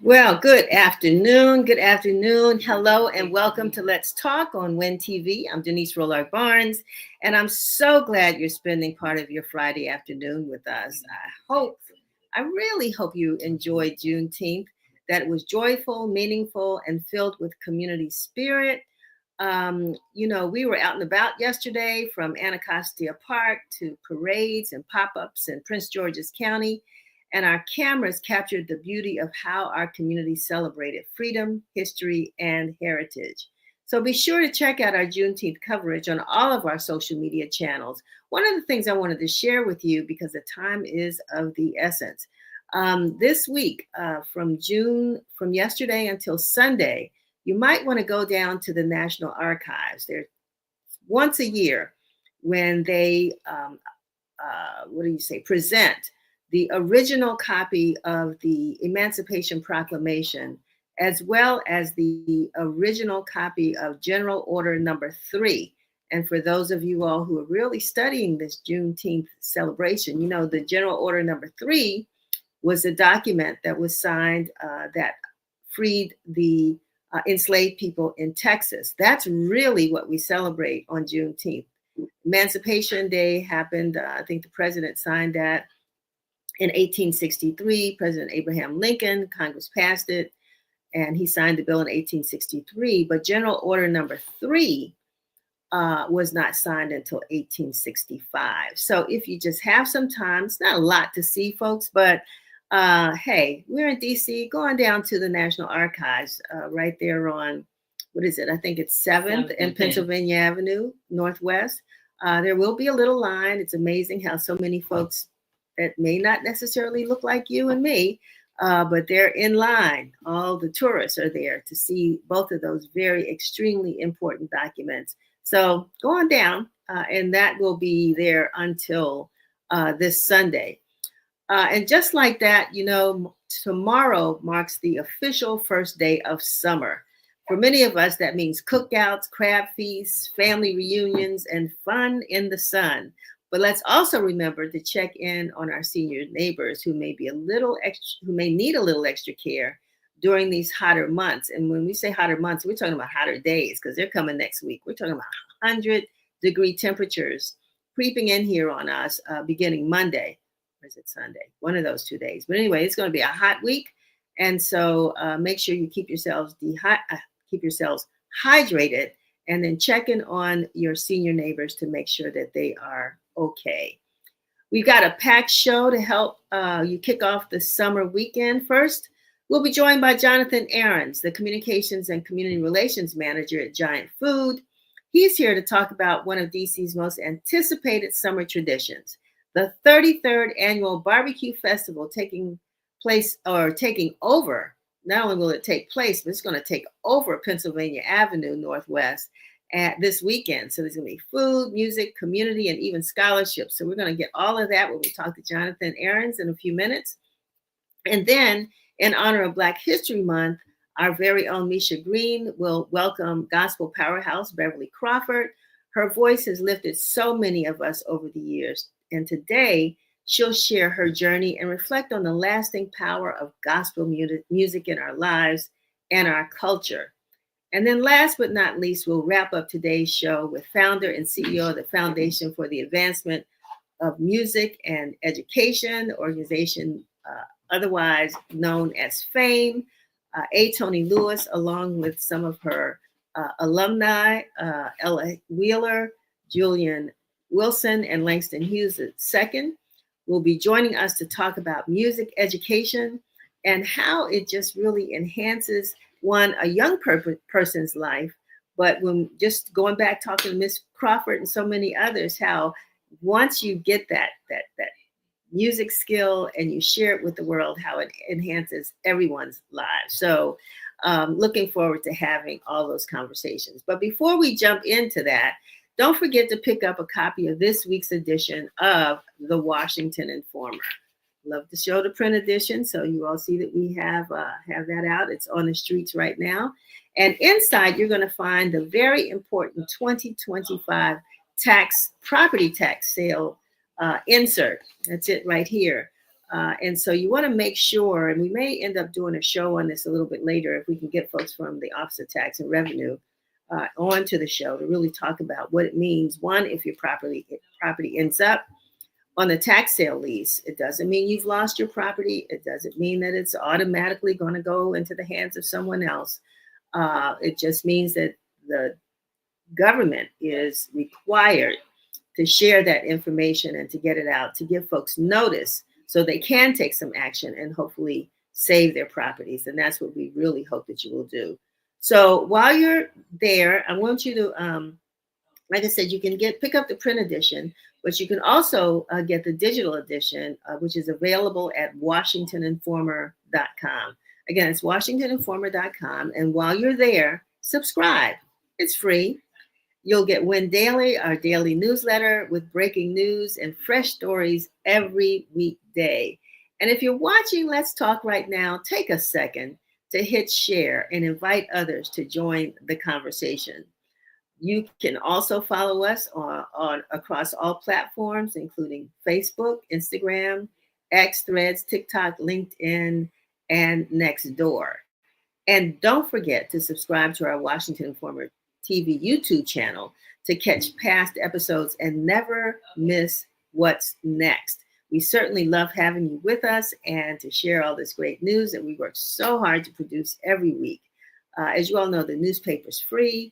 Well, good afternoon. Good afternoon. Hello and welcome to Let's Talk on WIN TV. I'm Denise Rollard Barnes, and I'm so glad you're spending part of your Friday afternoon with us. I really hope you enjoyed Juneteenth, that it was joyful, meaningful, and filled with community spirit. We were out and about yesterday from Anacostia Park to parades and pop-ups in Prince George's County. And our cameras captured the beauty of how our community celebrated freedom, history, and heritage. So be sure to check out our Juneteenth coverage on all of our social media channels. One of the things I wanted to share with you, because the time is of the essence, this week, from yesterday until Sunday, you might want to go down to the National Archives. There's once a year when they, present the original copy of the Emancipation Proclamation, as well as the original copy of General Order Number 3. And for those of you all who are really studying this Juneteenth celebration, you know, the General Order Number 3 was a document that was signed that freed the enslaved people in Texas. That's really what we celebrate on Juneteenth. Emancipation Day happened, I think the president signed that in 1863. President Abraham Lincoln, Congress passed it, and he signed the bill in 1863. But General Order Number 3 was not signed until 1865. So if you just have some time, it's not a lot to see, folks, but hey, we're in DC, going down to the National Archives right there on, I think it's 7th and Pennsylvania Avenue, Northwest. There will be a little line. It's amazing how so many folks that may not necessarily look like you and me, but they're in line. All the tourists are there to see both of those very extremely important documents. So go on down, and that will be there until this Sunday. And just like that, you know, tomorrow marks the official first day of summer. For many of us, that means cookouts, crab feasts, family reunions, and fun in the sun. But let's also remember to check in on our senior neighbors who may need a little extra care during these hotter months. And when we say hotter months, we're talking about hotter days, because they're coming next week. We're talking about 100-degree temperatures creeping in here on us beginning Monday. Or is it Sunday? One of those 2 days. But anyway, it's going to be a hot week. And so make sure you keep yourselves hydrated, and then check in on your senior neighbors to make sure that they are okay. We've got a packed show to help you kick off the summer weekend. First, we'll be joined by Jon Arons, the Communications and Community Relations Manager at Giant Food. He's here to talk about one of DC's most anticipated summer traditions, the 33rd Annual BBQ Festival taking over. Not only will it take place, but it's going to take over Pennsylvania Avenue Northwest this weekend. So there's going to be food, music, community, and even scholarships. So we're going to get all of that when we talk to Jon Arons in a few minutes. And then, in honor of Black History Month, our very own Misha Green will welcome gospel powerhouse Beverly Crawford. Her voice has lifted so many of us over the years. And today, she'll share her journey and reflect on the lasting power of gospel music in our lives and our culture. And then last but not least, we'll wrap up today's show with founder and CEO of the Foundation for the Advancement of Music and Education, organization otherwise known as FAME, A. Tony Lewis, along with some of her alumni, Ella Wheeler, Julian Wilson, and Langston Hughes II, will be joining us to talk about music education and how it just really enhances a young person's life. But when just going back, talking to Miss Crawford and so many others, how once you get that music skill and you share it with the world, how it enhances everyone's lives. So looking forward to having all those conversations. But before we jump into that, don't forget to pick up a copy of this week's edition of the Washington Informer. Love to show the print edition, so you all see that we have that out. It's on the streets right now. And inside, you're going to find the very important 2025 property tax sale insert. That's it right here. And so you want to make sure, and we may end up doing a show on this a little bit later if we can get folks from the Office of Tax and Revenue onto the show to really talk about what it means. One, if your property ends up on the tax sale lease, it doesn't mean you've lost your property. It doesn't mean that it's automatically going to go into the hands of someone else. It just means that the government is required to share that information and to get it out, to give folks notice so they can take some action and hopefully save their properties. And that's what we really hope that you will do. So while you're there, I want you to, like I said, you can pick up the print edition, but you can also get the digital edition, which is available at WashingtonInformer.com. Again, it's WashingtonInformer.com. And while you're there, subscribe. It's free. You'll get Win Daily, our daily newsletter with breaking news and fresh stories every weekday. And if you're watching Let's Talk right now, take a second to hit share and invite others to join the conversation. You can also follow us on across all platforms, including Facebook, Instagram, X, Threads, TikTok, LinkedIn, and Nextdoor. And don't forget to subscribe to our Washington Informer TV YouTube channel to catch past episodes and never miss what's next. We certainly love having you with us and to share all this great news that we work so hard to produce every week. As you all know, the newspaper's free,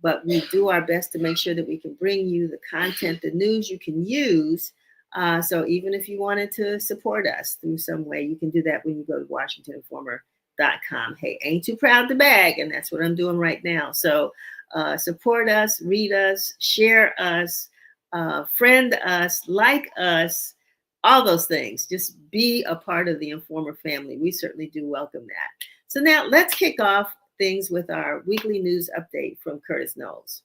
but we do our best to make sure that we can bring you the content, the news you can use. So even if you wanted to support us through some way, you can do that when you go to WashingtonInformer.com. Hey, ain't too proud to bag, and that's what I'm doing right now. So support us, read us, share us, friend us, like us, all those things. Just be a part of the Informer family. We certainly do welcome that. So now let's kick off things with our weekly news update from Curtis Knowles.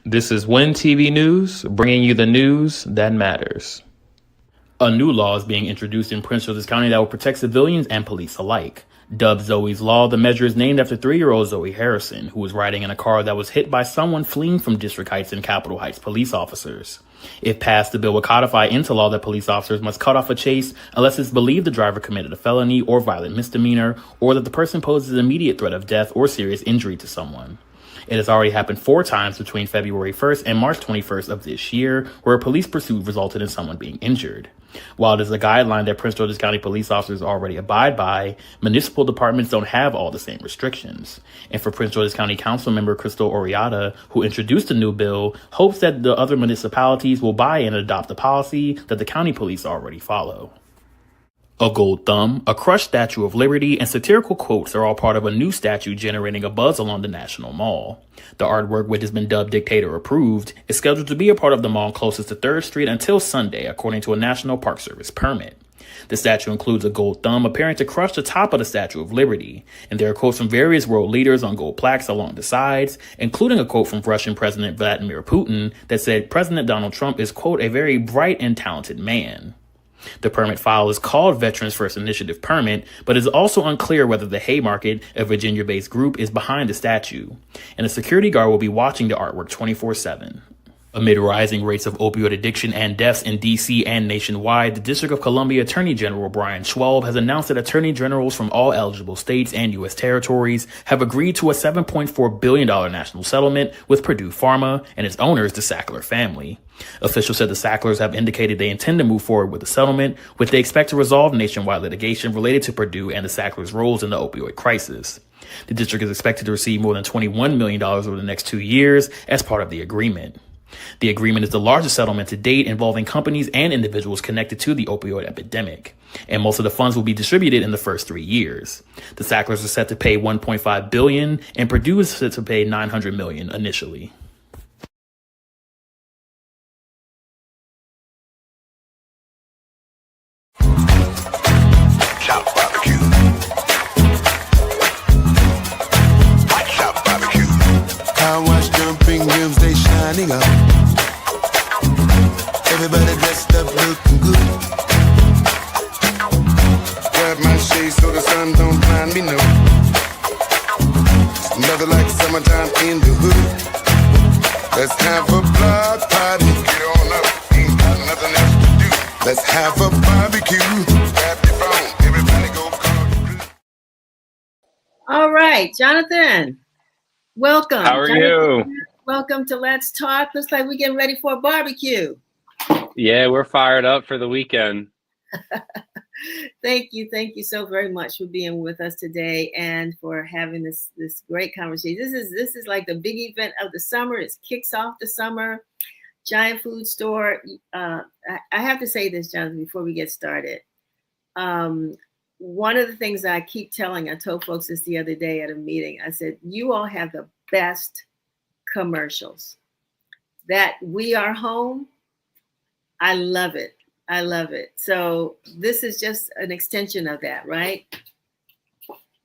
This is Win TV News, bringing you the news that matters. A new law is being introduced in Prince George's County that will protect civilians and police alike. Dubbed Zoe's Law, the measure is named after 3-year-old Zoe Harrison, who was riding in a car that was hit by someone fleeing from District Heights and Capitol Heights police officers. If passed, the bill would codify into law that police officers must cut off a chase unless it's believed the driver committed a felony or violent misdemeanor, or that the person poses immediate threat of death or serious injury to someone. It has already happened 4 times between February 1st and March 21st of this year, where a police pursuit resulted in someone being injured. While it is a guideline that Prince George's County police officers already abide by, municipal departments don't have all the same restrictions. And for Prince George's County Council member Crystal Oriata, who introduced the new bill, hopes that the other municipalities will buy and adopt a policy that the county police already follow. A gold thumb, a crushed Statue of Liberty, and satirical quotes are all part of a new statue generating a buzz along the National Mall. The artwork, which has been dubbed Dictator Approved, is scheduled to be a part of the mall closest to 3rd Street until Sunday, according to a National Park Service permit. The statue includes a gold thumb appearing to crush the top of the Statue of Liberty, and there are quotes from various world leaders on gold plaques along the sides, including a quote from Russian President Vladimir Putin that said President Donald Trump is, quote, a very bright and talented man. The permit file is called Veterans First Initiative Permit, but it is also unclear whether the Haymarket, a Virginia-based group, is behind the statue, and a security guard will be watching the artwork 24/7. Amid rising rates of opioid addiction and deaths in D.C. and nationwide, the District of Columbia Attorney General Brian Schwalb has announced that attorney generals from all eligible states and U.S. territories have agreed to a $7.4 billion national settlement with Purdue Pharma and its owners, the Sackler family. Officials said the Sacklers have indicated they intend to move forward with the settlement, which they expect to resolve nationwide litigation related to Purdue and the Sacklers' roles in the opioid crisis. The district is expected to receive more than $21 million over the next 2 years as part of the agreement. The agreement is the largest settlement to date involving companies and individuals connected to the opioid epidemic, and most of the funds will be distributed in the first 3 years. The Sacklers are set to pay $1.5 billion, and Purdue is set to pay $900 million initially. Shining up. Everybody dressed up looking good. Grab my shades so the sun don't blind me, no. It's nothing like summertime in the hood. Let's have a block party. Get on up, ain't got nothing else to do. Let's have a barbecue. Grab your phone, everybody go call the crew. All right, Jonathan, welcome. How are Jonathan, you? welcome to Let's Talk. Looks like we're getting ready for a barbecue. Yeah, we're fired up for the weekend. Thank you so very much for being with us today and for having this great conversation. This is like the big event of the summer. It kicks off the summer. Giant food store. I have to say this, Jonathan, before we get started. One of the things I told folks this the other day at a meeting. I said, you all have the best commercials. That we are home. I love it. I love it. So this is just an extension of that, right?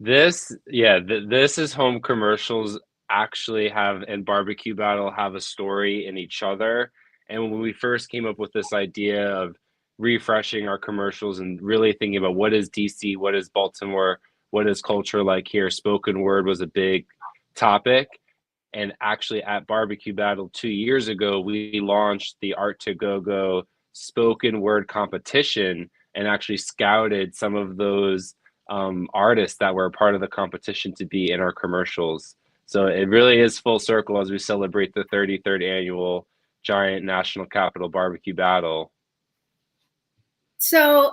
This is home commercials actually have, and Barbecue Battle have a story in each other. And when we first came up with this idea of refreshing our commercials and really thinking about what is DC, what is Baltimore, what is culture like here, spoken word was a big topic. And actually at Barbecue Battle 2 years ago, we launched the Art to Go spoken word competition and actually scouted some of those artists that were a part of the competition to be in our commercials. So it really is full circle as we celebrate the 33rd annual Giant National Capital Barbecue Battle. So,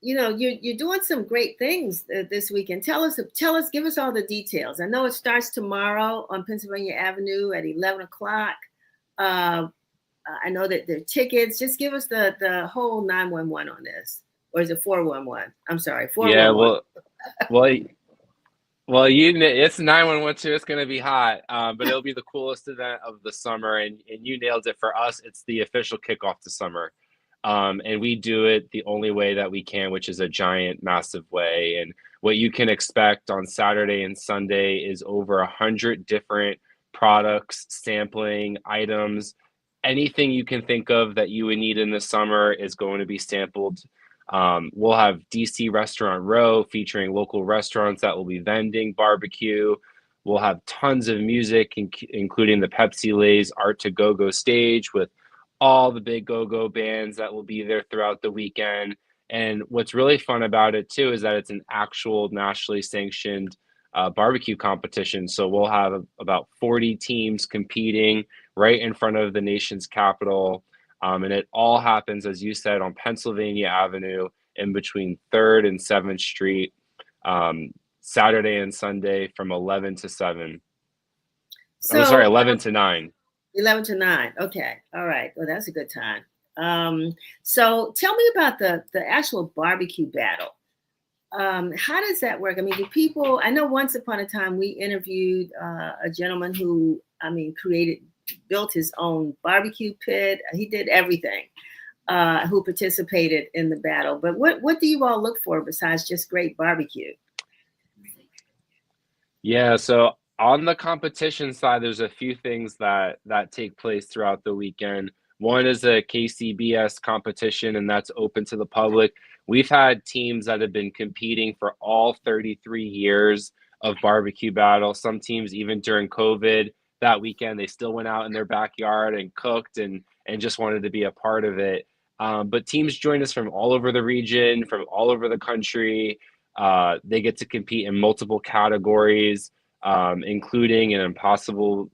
you're doing some great things this weekend. Tell us, give us all the details. I know it starts tomorrow on Pennsylvania Avenue at 11 o'clock. I know that there are tickets. Just give us the whole 911 on this. Or is it 411? I'm sorry, 411. Yeah, well, it's 911 too. It's going to be hot, but it'll be the coolest event of the summer. And you nailed it. For us, it's the official kickoff to summer. And we do it the only way that we can, which is a giant, massive way. And what you can expect on Saturday and Sunday is over 100 different products, sampling items. Anything you can think of that you would need in the summer is going to be sampled. We'll have DC Restaurant Row featuring local restaurants that will be vending barbecue. We'll have tons of music, including the Pepsi Lay's Art to Go stage with all the big go-go bands that will be there throughout the weekend. And what's really fun about it too is that it's an actual nationally sanctioned barbecue competition. So we'll have about 40 teams competing right in front of the nation's capital. And it all happens, as you said, on Pennsylvania Avenue in between 3rd and 7th Street, Saturday and Sunday from 11 to 7. So, I'm sorry, 11 to 9. 11 to 9. Okay. All right. Well, that's a good time. So tell me about the actual barbecue battle. How does that work? I mean, I know once upon a time we interviewed a gentleman who, built his own barbecue pit. He did everything, who participated in the battle. But what do you all look for besides just great barbecue? Yeah, so on the competition side, there's a few things that take place throughout the weekend. One is a KCBS competition, and that's open to the public. We've had teams that have been competing for all 33 years of Barbecue Battle. Some teams, even during COVID, that weekend, they still went out in their backyard and cooked and just wanted to be a part of it. But teams join us from all over the region, from all over the country. They get to compete in multiple categories, including an impossible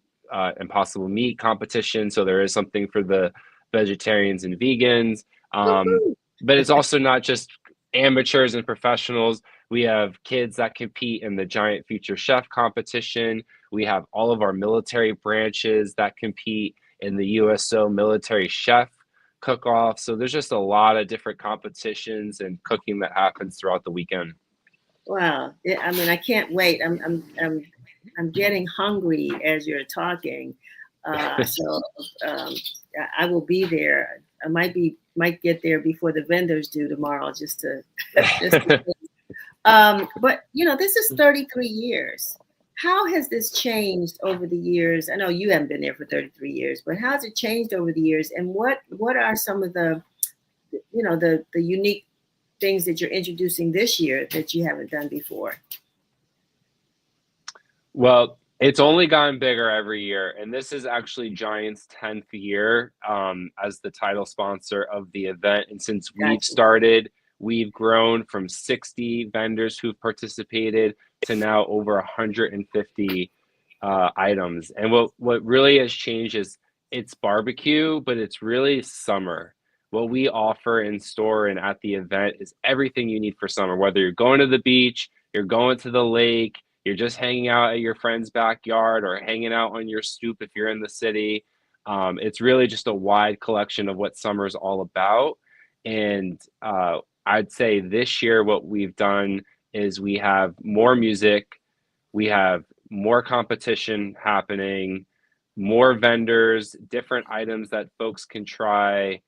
meat competition. So there is something for the vegetarians and vegans. But it's also not just amateurs and professionals. We have kids that compete in the Giant Future Chef competition. We have all of our military branches that compete in the USO Military Chef Cook-Off. So there's just a lot of different competitions and cooking that happens throughout the weekend. Wow. I can't wait. I'm getting hungry as you're talking. So I will be there. I might get there before the vendors do tomorrow, just to but this is 33 years. How has this changed over the years? I know you haven't been there for 33 years, but how has it changed over the years? And what are some of the unique things that you're introducing this year that you haven't done before? Well, It's only gotten bigger every year, and this is actually Giant's 10th year as the title sponsor of the event. And since we've Gotcha. started, we've grown from 60 vendors who've participated to now over 150 items. And what really has changed is it's barbecue, but it's really summer. What we offer in store and at the event is everything you need for summer, whether you're going to the beach, you're going to the lake, you're just hanging out at your friend's backyard or hanging out on your stoop if you're in the city. It's really just a wide collection of what summer is all about. And I'd say this year, what we've done is we have more music, we have more competition happening, more vendors, different items that folks can try,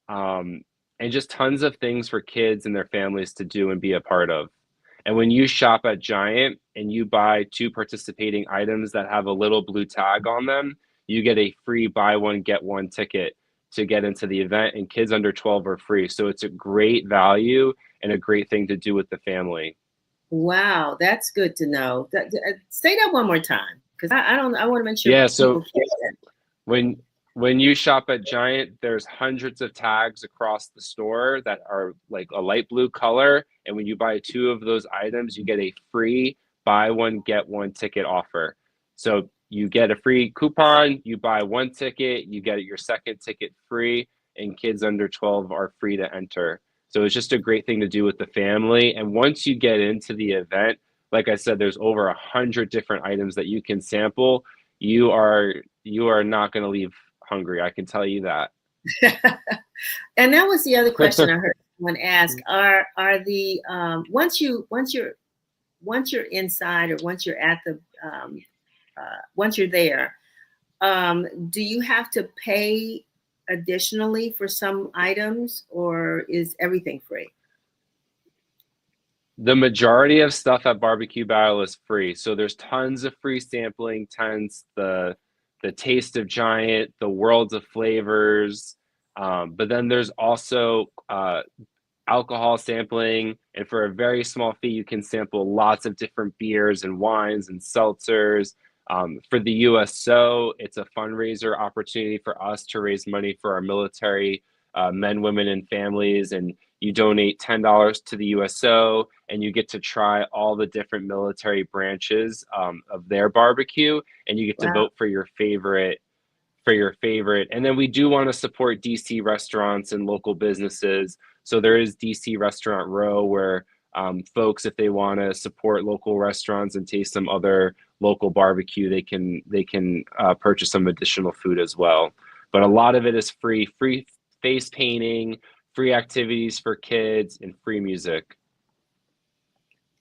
and just tons of things for kids and their families to do and be a part of. And when you shop at Giant and you buy 2 participating items that have a little blue tag on them, you get a free buy one, get one ticket to get into the event, and kids under 12 are free. So it's a great value and a great thing to do with the family. Wow, that's good to know. Say that one more time, because I don't. I want to make sure Yeah, people so get it. when you shop at Giant, there's hundreds of tags across the store that are like a light blue color, and when you buy 2 of those items, you get a free buy one get one ticket offer. So you get a free coupon, you buy 1 ticket, you get your second ticket free, and kids under 12 are free to enter. So it's just a great thing to do with the family. And once you get into the event, like I said, there's over 100 different items that you can sample. You are not going to leave hungry. I can tell you that. And that was the other question I heard someone ask. Are the once you're inside, or once you're at the once you're there, do you have to pay additionally for some items, or is everything free? The majority of stuff at Barbecue Battle is free. So there's tons of free sampling tents, the taste of Giant, the worlds of flavors. But then there's also alcohol sampling, and for a very small fee, you can sample lots of different beers and wines and seltzers. For the USO, it's a fundraiser opportunity for us to raise money for our military men, women, and families. And you donate $10 to the USO, and you get to try all the different military branches of their barbecue, and you get to Wow. vote for your favorite. And then we do want to support DC restaurants and local businesses. So there is DC Restaurant Row, where folks, if they want to support local restaurants and taste some other local barbecue, they can purchase some additional food as well. But a lot of it is free face painting, free activities for kids, and free music.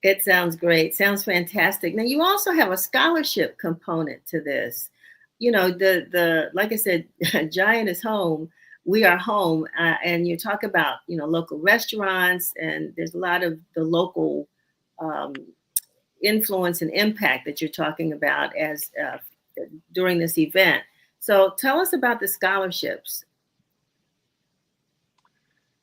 It sounds great. Sounds fantastic. Now you also have a scholarship component to this. You know, the like I said, Giant is home. We are home, and you talk about local restaurants, and there's a lot of the local influence and impact that you're talking about as during this event. So tell us about the scholarships.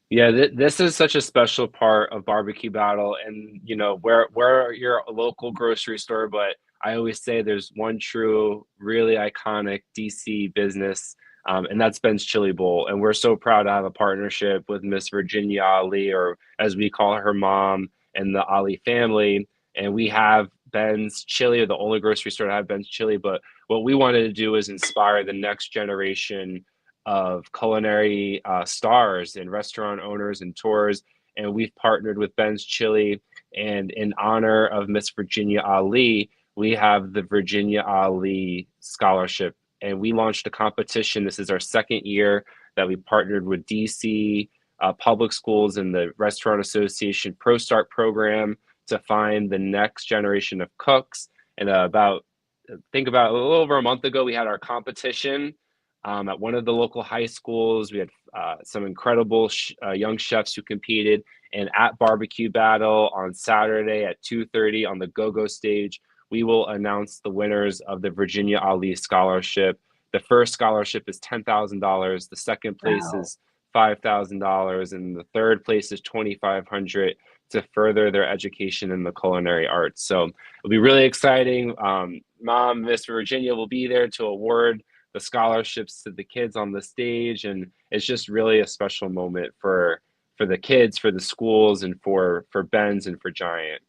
Yeah, this is such a special part of Barbecue Battle, and we're your local grocery store, but I always say there's one true, really iconic DC business, and that's Ben's Chili Bowl. And we're so proud to have a partnership with Miss Virginia Ali, or as we call her mom, and the Ali family. And we have Ben's Chili, or the only grocery store to have Ben's Chili. But what we wanted to do is inspire the next generation of culinary stars and restaurant owners and tours. And we've partnered with Ben's Chili. And in honor of Miss Virginia Ali, we have the Virginia Ali Scholarship, and we launched a competition. This is our second year that we partnered with DC Public Schools and the Restaurant Association Pro Start program to find the next generation of cooks. And about a little over a month ago, we had our competition at one of the local high schools. We had some incredible young chefs who competed. And at Barbecue Battle on Saturday at 2:30 on the Go-Go stage, we will announce the winners of the Virginia Ali Scholarship. The first scholarship is $10,000. The second place is $5,000, and the third place is $2,500 to further their education in the culinary arts. So it'll be really exciting. mom, Miss Virginia, will be there to award the scholarships to the kids on the stage, and it's just really a special moment for the kids, for the schools, and for Ben's and for Giant.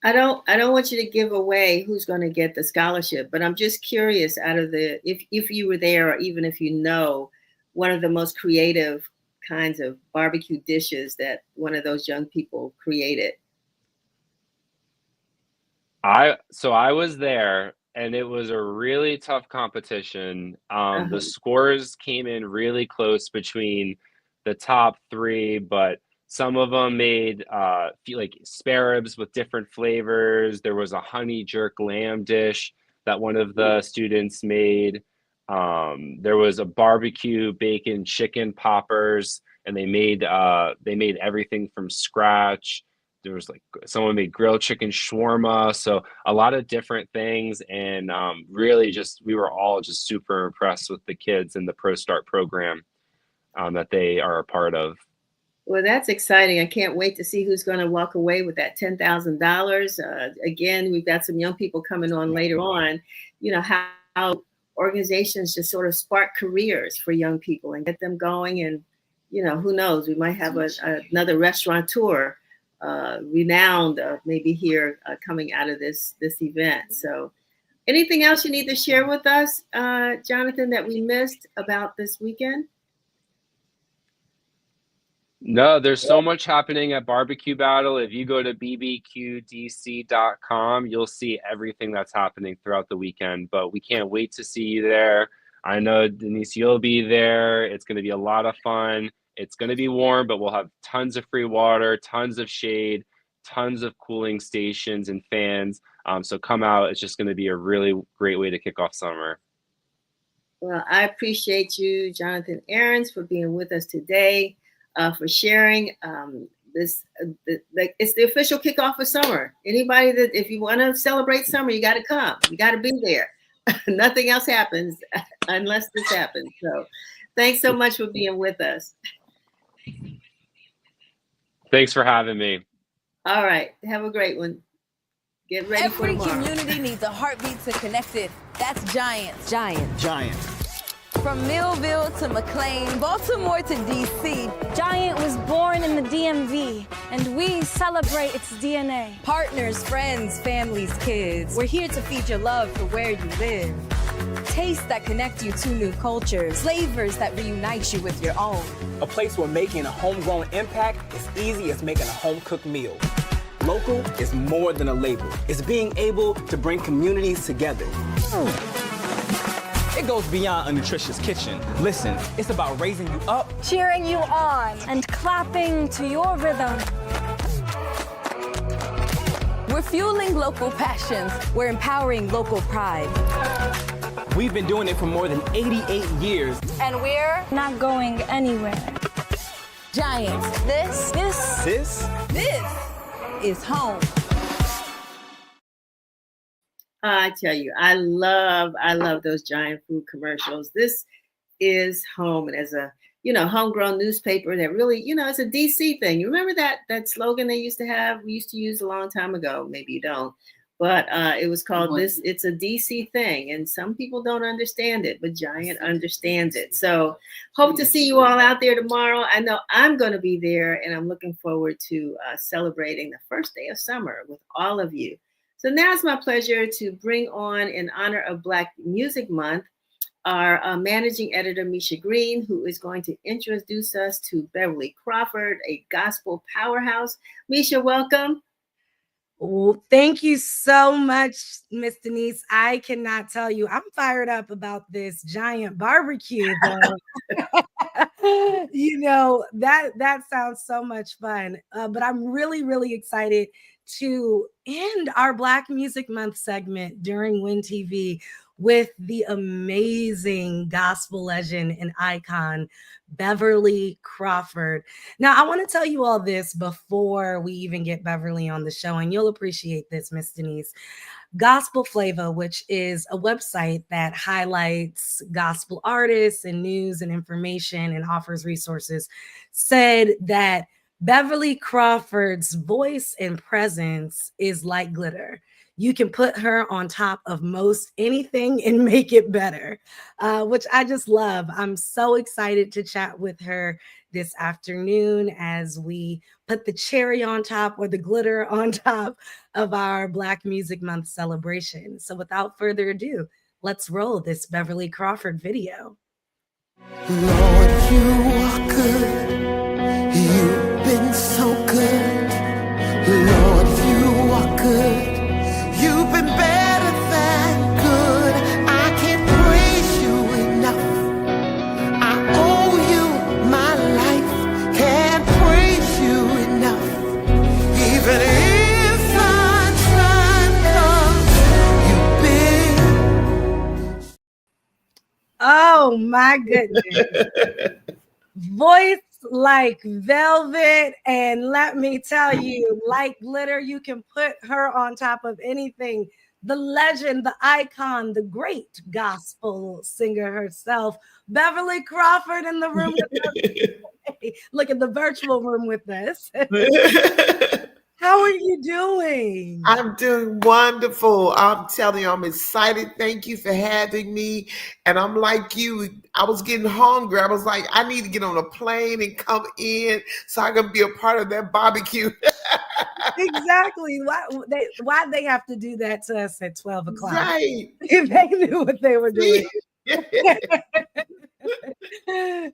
I don't want you to give away who's going to get the scholarship, but I'm just curious, out of the, if you were there, or even if you know, one of the most creative kinds of barbecue dishes that one of those young people created. I was there, and it was a really tough competition. The scores came in really close between the top three, but some of them made like spare ribs with different flavors. There was a honey jerk lamb dish that one of the students made. There was a barbecue bacon chicken poppers, and they made everything from scratch. There was like someone made grilled chicken shawarma, so a lot of different things, and really just we were all just super impressed with the kids in the Pro Start program that they are a part of. Well, that's exciting. I can't wait to see who's going to walk away with that $10,000. Again, we've got some young people coming on later on. You know, how organizations just sort of spark careers for young people and get them going. And, you know, who knows, we might have another restaurateur, renowned maybe here coming out of this event. So anything else you need to share with us, Jonathan, that we missed about this weekend? No, there's so much happening at Barbecue Battle. If you go to bbqdc.com, you'll see everything that's happening throughout the weekend. But we can't wait to see you there. I know, Denise, you'll be there. It's going to be a lot of fun. It's going to be warm, but we'll have tons of free water, tons of shade, tons of cooling stations and fans. So come out. It's just going to be a really great way to kick off summer. Well, I appreciate you, Jonathan Arons, for being with us today. For sharing this. It's the official kickoff of summer. Anybody that, if you want to celebrate summer, you got to come. You got to be there. Nothing else happens unless this happens. So thanks so much for being with us. Thanks for having me. All right. Have a great one. Get ready for tomorrow. Every community needs a heartbeat to connect it. That's Giant. From Millville to McLean, Baltimore to DC, Giant was born in the DMV, and we celebrate its DNA. Partners, friends, families, kids. We're here to feed your love for where you live. Tastes that connect you to new cultures. Flavors that reunite you with your own. A place where making a homegrown impact is easy as making a home-cooked meal. Local is more than a label. It's being able to bring communities together. It goes beyond a nutritious kitchen. Listen, it's about raising you up, Cheering you on and clapping to your rhythm. We're fueling local passions. We're empowering local pride. We've been doing it for more than 88 years. And we're not going anywhere. Giant. This is home. I tell you, I love those Giant food commercials. This is home, and as a homegrown newspaper that really, it's a DC thing. You remember that slogan they used to have? We used to use a long time ago. Maybe you don't, but it was called this. It's a DC thing, and some people don't understand it, but Giant understands it. So hope to see you all out there tomorrow. I know I'm going to be there, and I'm looking forward to celebrating the first day of summer with all of you. So now it's my pleasure to bring on, in honor of Black Music Month, our managing editor, Misha Green, who is going to introduce us to Beverly Crawford, a gospel powerhouse. Misha, welcome. Well, thank you so much, Miss Denise. I cannot tell you, I'm fired up about this Giant barbecue, though. That sounds so much fun. But I'm really, really excited to end our Black Music Month segment during Win TV with the amazing gospel legend and icon, Beverly Crawford. Now, I want to tell you all this before we even get Beverly on the show, and you'll appreciate this, Miss Denise. Gospel Flavor, which is a website that highlights gospel artists and news and information and offers resources, said that Beverly Crawford's voice and presence is like glitter. you can put her on top of most anything and make it better, which I just love. I'm so excited to chat with her this afternoon as we put the cherry on top, or the glitter on top, of our Black Music Month celebration. So without further ado, let's roll this Beverly Crawford video. Lord, you are good. You've been so good. Lord, you are good. You've been better than good. I can't praise you enough. I owe you my life. Can't praise you enough. Even if I try, 'cause you've been. Oh my goodness. Voice like velvet, and let me tell you, like glitter, you can put her on top of anything. The legend, the icon, the great gospel singer herself, Beverly Crawford, in the room with us. Look at the virtual room with us. How are you doing? I'm doing wonderful. I'm telling you, I'm excited. Thank you for having me. And I'm like you, I was getting hungry. I was like, I need to get on a plane and come in so I can be a part of that barbecue. Exactly. Why they have to do that to us at 12 o'clock? Right. If they knew what they were doing.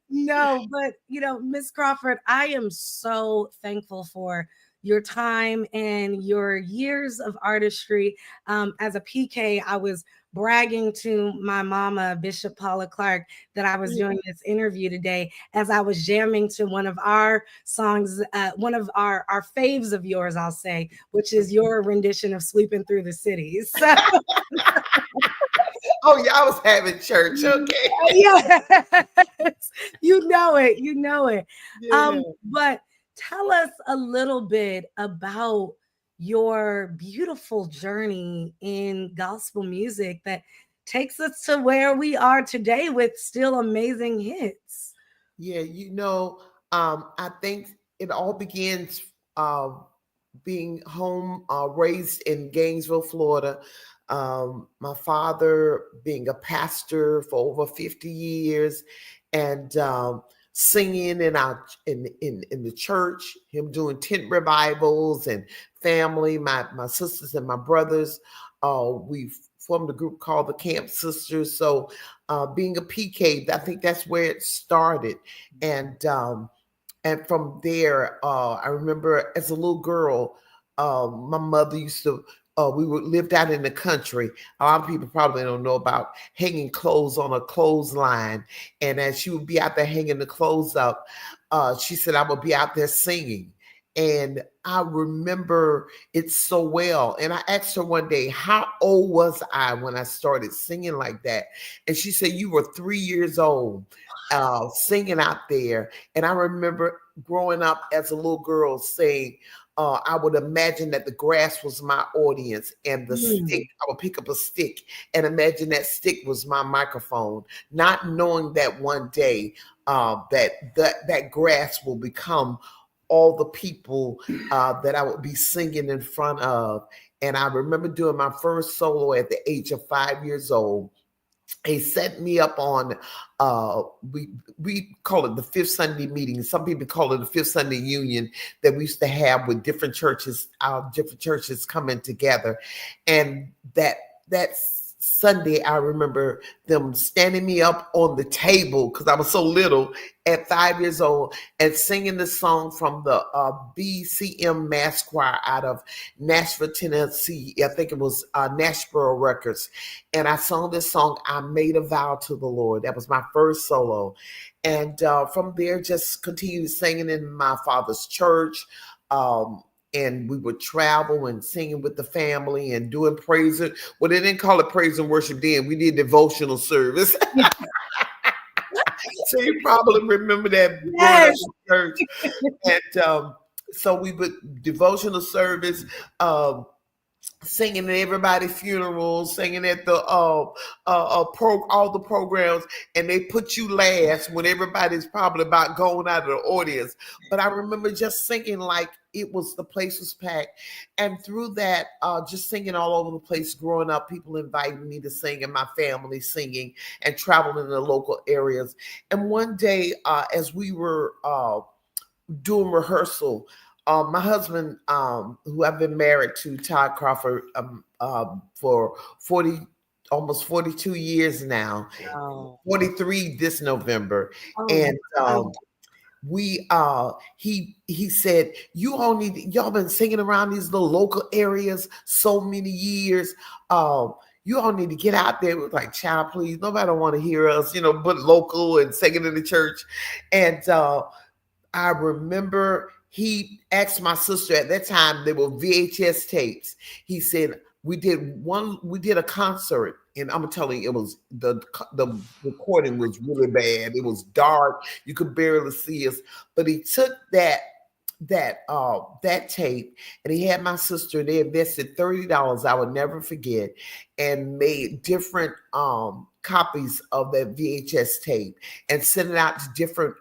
No, but Miss Crawford, I am so thankful for your time and your years of artistry. As a PK, I was bragging to my mama, Bishop Paula Clark, that I was doing this interview today as I was jamming to one of our songs, one of our faves of yours, I'll say, which is your rendition of Sweeping Through the Cities. So, oh, yeah, I was having church. Okay. Yes. You know it. Yeah. But tell us a little bit about your beautiful journey in gospel music that takes us to where we are today with still amazing hits. Yeah, I think it all begins being home, raised in Gainesville, Florida. My father being a pastor for over 50 years, and singing in the church, him doing tent revivals, and family, my sisters and my brothers. We formed a group called the Camp Sisters. So being a PK, I think that's where it started. And from there, I remember as a little girl, my mother used to, lived out in the country. A lot of people probably don't know about hanging clothes on a clothesline. And as she would be out there hanging the clothes up, she said, I would be out there singing. And I remember it so well. And I asked her one day, how old was I when I started singing like that? And she said, you were 3 years old, singing out there. And I remember growing up as a little girl saying, I would imagine that the grass was my audience, and the stick, I would pick up a stick and imagine that stick was my microphone, not knowing that one day that grass will become all the people that I would be singing in front of. And I remember doing my first solo at the age of 5 years old. He set me up on, we call it the Fifth Sunday meeting. Some people call it the Fifth Sunday Union that we used to have with different churches coming together. And that Sunday, I remember them standing me up on the table because I was so little at 5 years old and singing the song from the BCM Mass Choir out of Nashville, Tennessee. I think it was Nashville Records. And I sung this song, I Made a Vow to the Lord. That was my first solo. And from there, just continued singing in my father's church. And we would travel and singing with the family and doing praise. Well, they didn't call it praise and worship then. We did devotional service. So you probably remember that. Yes. Church. And so we would devotional service, singing at everybody's funerals, singing at the all the programs, and they put you last when everybody's probably about going out of the audience. But I remember just singing like it was, the place was packed, and through that, just singing all over the place. Growing up, people inviting me to sing, and my family singing, and traveling in the local areas. And one day, as we were doing rehearsal, my husband, who I've been married to, Todd Crawford, for almost 42 years now, 43 this November. And he said, y'all been singing around these little local areas so many years. You all need to get out there. It was like, child, please, nobody want to hear us, but local and singing in the church. And I remember he asked my sister at that time, they were VHS tapes. He said, we did a concert, and I'm telling you, it was the recording was really bad. It was dark. You could barely see us. But he took that tape, and he had my sister, they invested $30, I would never forget, and made different copies of that VHS tape and sent it out to different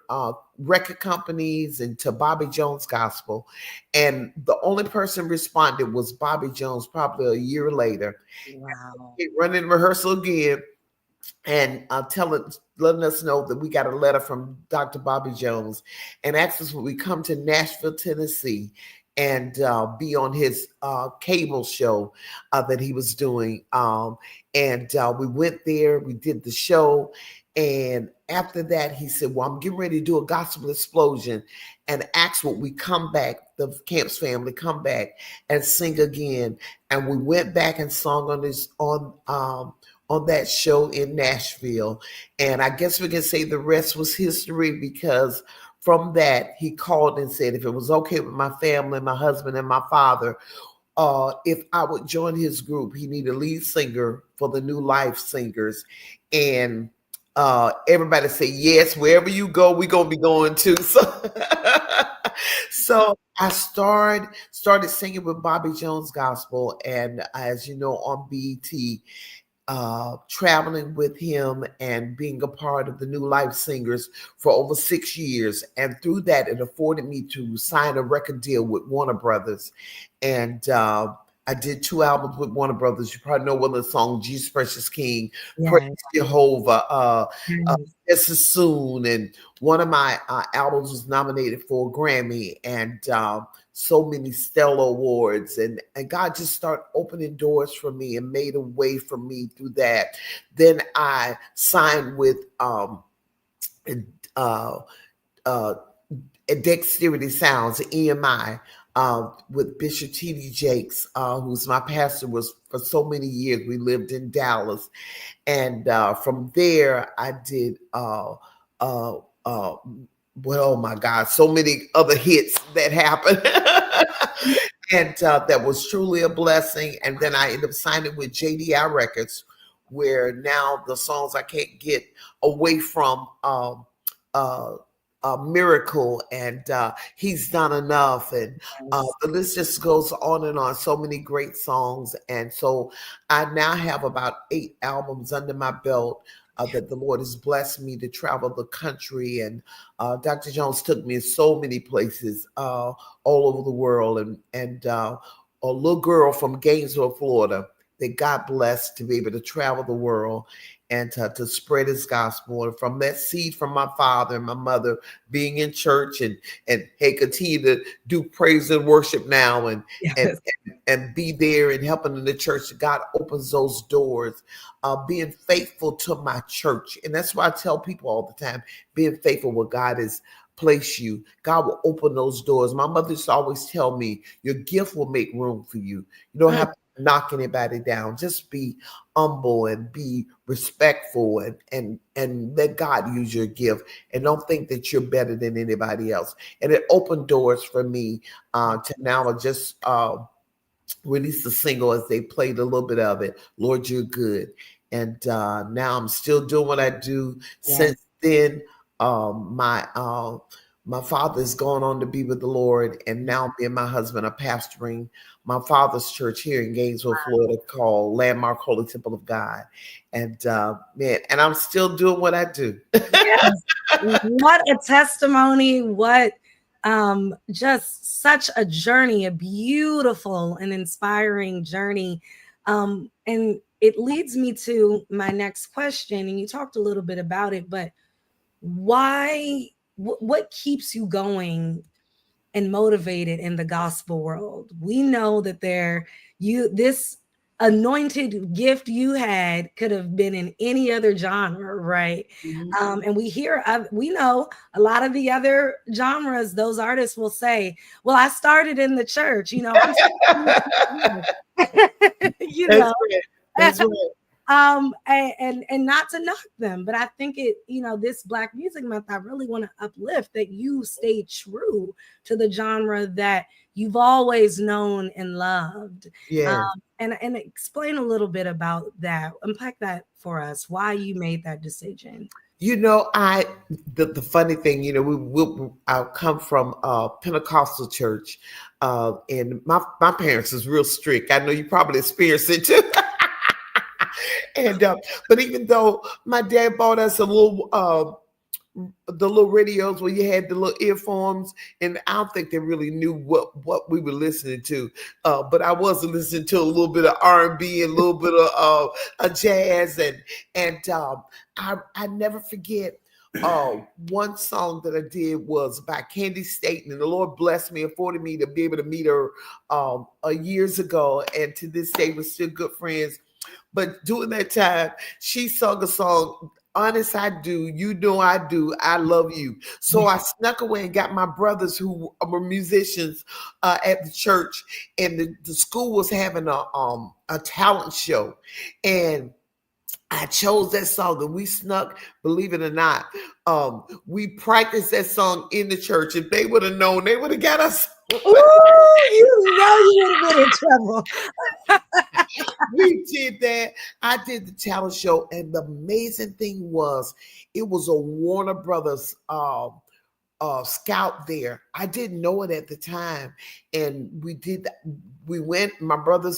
record companies and to Bobby Jones Gospel. And the only person responded was Bobby Jones, probably a year later. Wow. Running rehearsal again, and letting us know that we got a letter from Dr. Bobby Jones, and asked us would we come to Nashville, Tennessee, and be on his cable show that he was doing. And we went there, we did the show. And after that, he said, well, I'm getting ready to do a gospel explosion, and asked would we come back, the Camps family, come back and sing again. And we went back and sung on that show in Nashville. And I guess we can say the rest was history, because from that, he called and said if it was okay with my family, my husband and my father, if I would join his group. He needed a lead singer for the New Life Singers. And everybody said, yes, wherever you go, we're going to be going too. So I started singing with Bobby Jones Gospel. And as you know, on BET, traveling with him and being a part of the New Life Singers for over 6 years. And through that, it afforded me to sign a record deal with Warner Brothers. And I did 2 albums with Warner Brothers. You probably know one of the songs, Jesus Precious King, yes. Praise Jehovah, This Is Soon. And one of my albums was nominated for a Grammy, and so many stellar awards. And God just started opening doors for me and made a way for me through that. Then I signed with Dexterity Sounds, EMI, with Bishop T.D. Jakes, who's my pastor, was for so many years. We lived in Dallas. And from there, I did, well, oh my God, so many other hits that happened. And that was truly a blessing. And then I ended up signing with JDI Records, where now the songs I can't get away from Miracle, and He's Done Enough, and the list just goes on and on. So many great songs. And so I now have about 8 albums under my belt that the Lord has blessed me to travel the country. And Dr. Jones took me so many places all over the world. And a little girl from Gainesville, Florida, that God blessed to be able to travel the world and to spread his gospel. And from that seed from my father and my mother, being in church and hey, continue to do praise and worship now, and yes. and be there and helping in the church. God opens those doors, being faithful to my church. And that's why I tell people all the time, being faithful where God has placed you. God will open those doors. My mother used to always tell me, your gift will make room for you. You don't have to knock anybody down. Just be humble and be respectful, and let God use your gift, and don't think that you're better than anybody else. And it opened doors for me to now just release a single, as they played a little bit of it, Lord, You're Good. And now I'm still doing what I do. Yes. Since then, my My father is going on to be with the Lord, and now me and my husband are pastoring my father's church here in Gainesville, Florida, called Landmark Holy Temple of God. And man, and I'm still doing what I do. Yes. What a testimony! What just such a journey, a beautiful and inspiring journey. And it leads me to my next question. And you talked a little bit about it, but why? What keeps you going and motivated in the gospel world? We know that this anointed gift you had could have been in any other genre, right? And we know a lot of the other genres, those artists will say, well, I started in the church, you know. You That's know. right. That's right. And not to knock them, but I think this Black Music Month, I really want to uplift that you stay true to the genre that you've always known and loved. Yeah. And explain a little bit about that. Unpack that for us, why you made that decision. You know, the funny thing, I come from a Pentecostal church, and my parents is real strict. I know you probably experienced it too. And but even though my dad bought us the little radios where you had the little earphones, and I don't think they really knew what we were listening to. But I was listening to a little bit of R&B and a little bit of jazz, and I never forget. One song that I did was by Candy Staten, and the Lord blessed me, afforded me to be able to meet her years ago, and to this day we're still good friends. But during that time, she sung a song, Honest I Do, You Know I Do, I Love You. So I snuck away and got my brothers who were musicians at the church, and the school was having a talent show. And I chose that song, and we snuck, believe it or not. We practiced that song in the church. If they would have known, they would have got us. Ooh, you would have been in trouble. We did that. I did the talent show, and the amazing thing was, it was a Warner Brothers scout there. I didn't know it at the time, and we did that. We went. My brother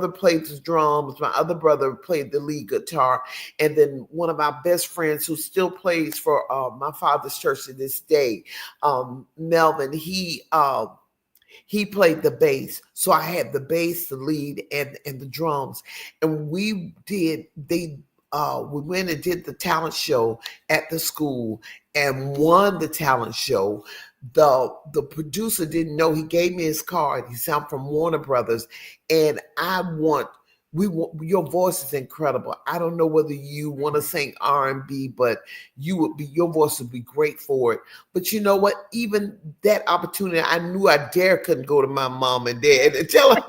played the drums. My other brother played the lead guitar, and then one of our best friends who still plays for my father's church to this day, Melvin. He played the bass. So I had the bass, the lead, and the drums. And we went and did the talent show at the school and won the talent show. The producer didn't know. He gave me his card. He said, I'm from Warner Brothers, and your voice is incredible. I don't know whether you want to sing R&B, but your voice would be great for it. But you know what? Even that opportunity, I knew I couldn't go to my mom and dad and tell them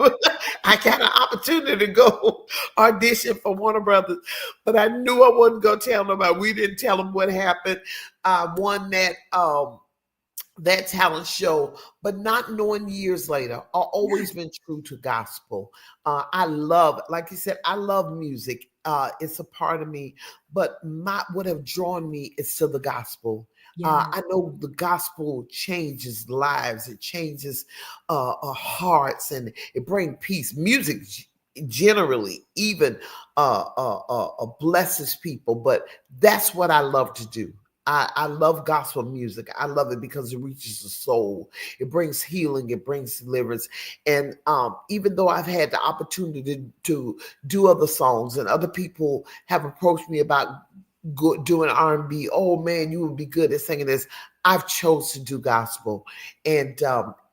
I got an opportunity to go audition for Warner Brothers, but I knew I wasn't going to tell them about. We didn't tell them what happened. I won that talent show, but not knowing years later, I've always been true to gospel. I love, like you said, I love music. It's a part of me, but what have drawn me is to the gospel. Yeah. I know the gospel changes lives. It changes hearts, and it brings peace. Music generally even blesses people, but that's what I love to do. I love gospel music. I love it because it reaches the soul. It brings healing. It brings deliverance. And even though I've had the opportunity to do other songs, and other people have approached me about doing R&B, oh man, you would be good at singing this. I've chose to do gospel, and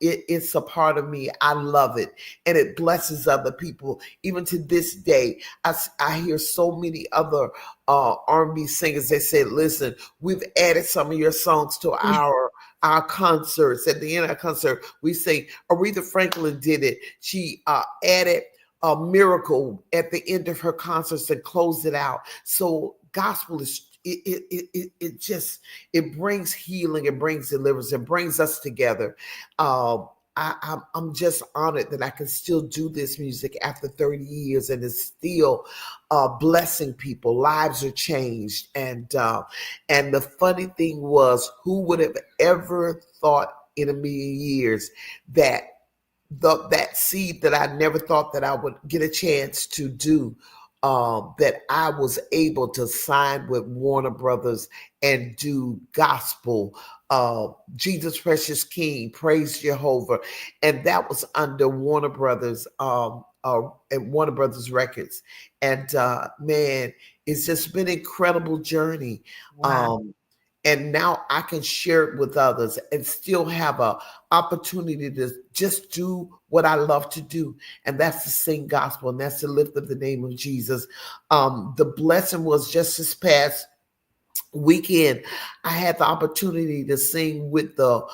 it's a part of me. I love it, and it blesses other people. Even to this day, I hear so many other R&B singers. They say, "Listen, we've added some of your songs to our concerts. At the end of our concert, we say Aretha Franklin did it. She added a miracle at the end of her concerts and closed it out." So gospel is. It brings healing, it brings deliverance, it brings us together. I'm just honored that I can still do this music after 30 years and it's still blessing people. Lives are changed. And the funny thing was, who would have ever thought in a million years that that seed that I never thought that I would get a chance to do, that I was able to sign with Warner Brothers and do gospel, Jesus Precious King, Praise Jehovah, and that was under Warner Brothers, and Warner Brothers Records. And man, it's just been an incredible journey. Wow. And now I can share it with others and still have a opportunity to just do what I love to do, and that's to sing gospel, and that's to lift up the name of Jesus. The blessing was just this past weekend. I had the opportunity to sing with the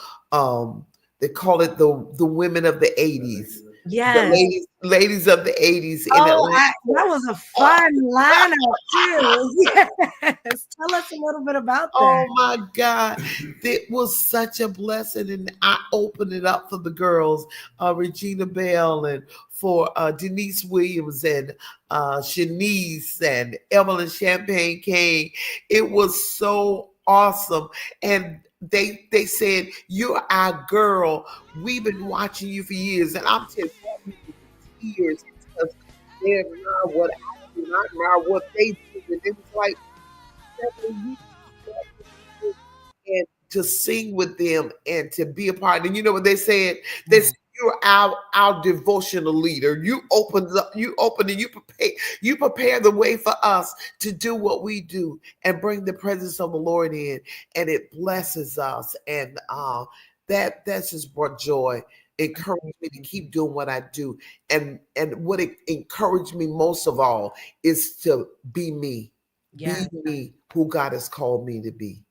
they call it the women of the 80s. Yes. The ladies of the 80s in Atlanta. That was a fun lineup too. Yes. Tell us a little bit about that. Oh my God. It was such a blessing. And I opened it up for the girls, Regina Bell, and for Denise Williams and Shanice and Evelyn Champagne King. It was so awesome. And they said, "You're our girl. We've been watching you for years." And I'm telling you, years, because they admire what I do, and I admire what they do. And it was like 7 weeks and to sing with them and to be a part. And you know what they said? They said, "You're our devotional leader. You open and you prepare the way for us to do what we do and bring the presence of the Lord in, and it blesses us." And that's just brought joy. Encouraged me to keep doing what I do. And what it encouraged me most of all is to be me. Yes. Be me, who God has called me to be.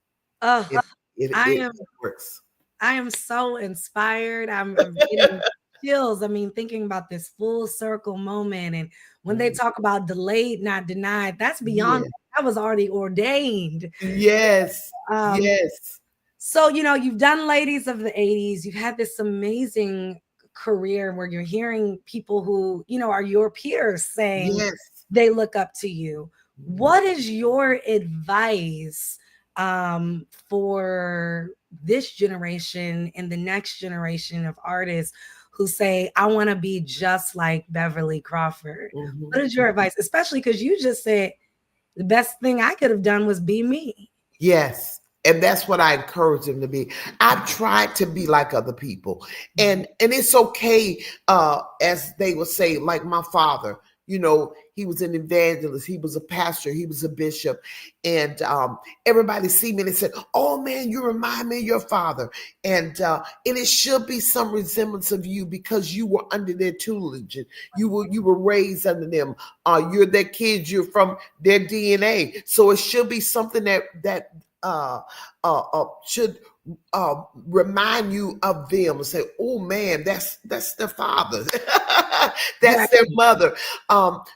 It works. I am so inspired. I'm getting chills. I mean, thinking about this full circle moment. And when they talk about delayed, not denied, that's beyond that was already ordained. Yes. Yes. So, you've done Ladies of the 80s. You've had this amazing career where you're hearing people who, are your peers saying they look up to you. What is your advice for this generation and the next generation of artists who say, "I want to be just like Beverly Crawford"? What is your advice? Especially because you just said the best thing I could have done was be me. Yes. And that's what I encourage them to be. I've tried to be like other people. And it's okay, as they would say, like my father. He was an evangelist. He was a pastor. He was a bishop. And everybody see me and they said, "Oh man, you remind me of your father." And it should be some resemblance of you because you were under their tutelage. You were raised under them. You're their kids. You're from their DNA. So it should be something that should remind you of them and say, "Oh man, that's their father." That's their mother.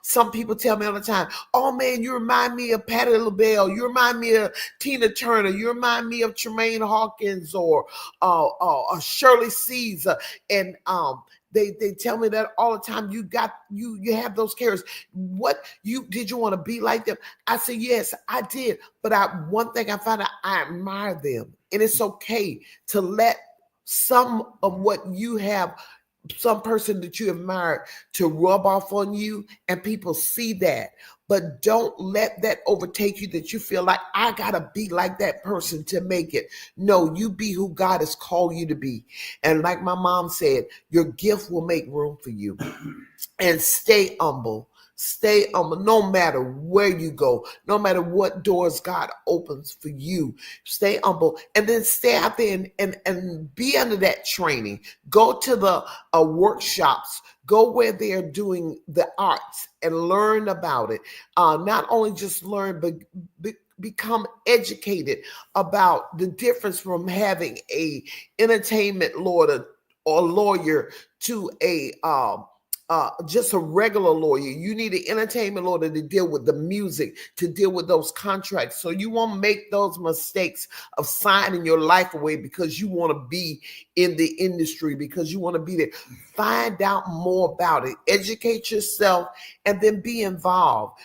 Some people tell me all the time, "Oh man, you remind me of Patti LaBelle. You remind me of Tina Turner. You remind me of Tremaine Hawkins or Shirley Caesar." And they tell me that all the time. You have those characters. Did you want to be like them? I say, yes, I did. But one thing I found out, I admire them. And it's okay to let some of what you have, some person that you admire, to rub off on you, and people see that. But don't let that overtake you, that you feel like, "I gotta be like that person to make it." No, you be who God has called you to be. And like my mom said, your gift will make room for you. And stay humble. Stay humble no matter where you go, no matter what doors God opens for you. Stay humble, and then stay out there and be under that training. Go to the workshops. Go where they're doing the arts and learn about it. Not only just learn, but become educated about the difference from having a entertainment lawyer or lawyer to a just a regular lawyer. You need an entertainment lawyer to deal with the music, to deal with those contracts. So you won't make those mistakes of signing your life away because you want to be in the industry, because you want to be there. Find out more about it. Educate yourself and then be involved.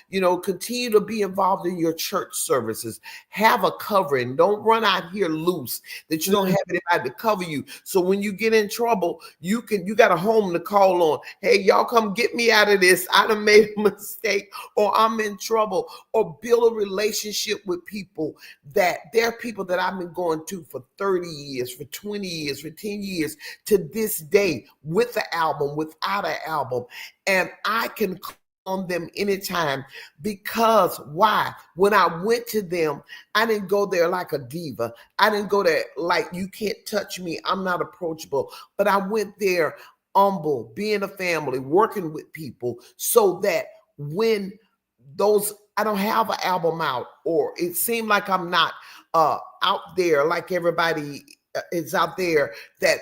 Continue to be involved in your church services. Have a covering. Don't run out here loose that you don't have anybody to cover you. So when you get in trouble, you got a home to call on. Hey, y'all come get me out of this. I done made a mistake, or I'm in trouble. Or build a relationship with people that there are people that I've been going to for 30 years, for 20 years, for 10 years to this day, with the album, without an album. And I can call on them anytime, because why? When I went to them, I didn't go there like a diva. I didn't go there like, you can't touch me, I'm not approachable. But I went there humble, being a family, working with people, so that when I don't have an album out, or it seemed like I'm not out there like everybody is out there, that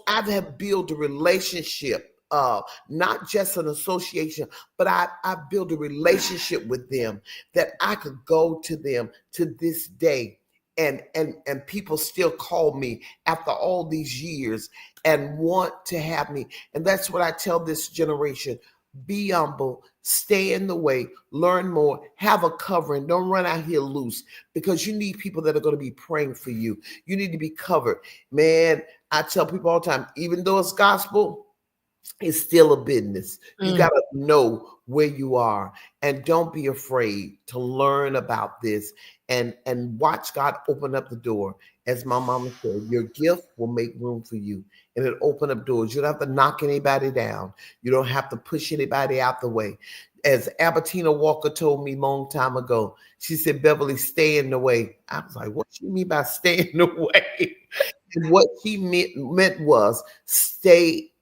I have built a relationship, not just an association, but I built a relationship with them that I could go to them to this day. And people still call me after all these years and want to have me. And that's what I tell this generation. Be humble, stay in the way, learn more, have a covering. Don't run out here loose, because you need people that are going to be praying for you. You need to be covered. Man, I tell people all the time, even though it's gospel, it's still a business. You got to know where you are, and don't be afraid to learn about this and watch God open up the door. As my mama said, your gift will make room for you, and it'll open up doors. You don't have to knock anybody down. You don't have to push anybody out the way. As Albertina Walker told me a long time ago, she said, Beverly, stay in the way. I was like, what do you mean by stay in the way? And what she meant was stay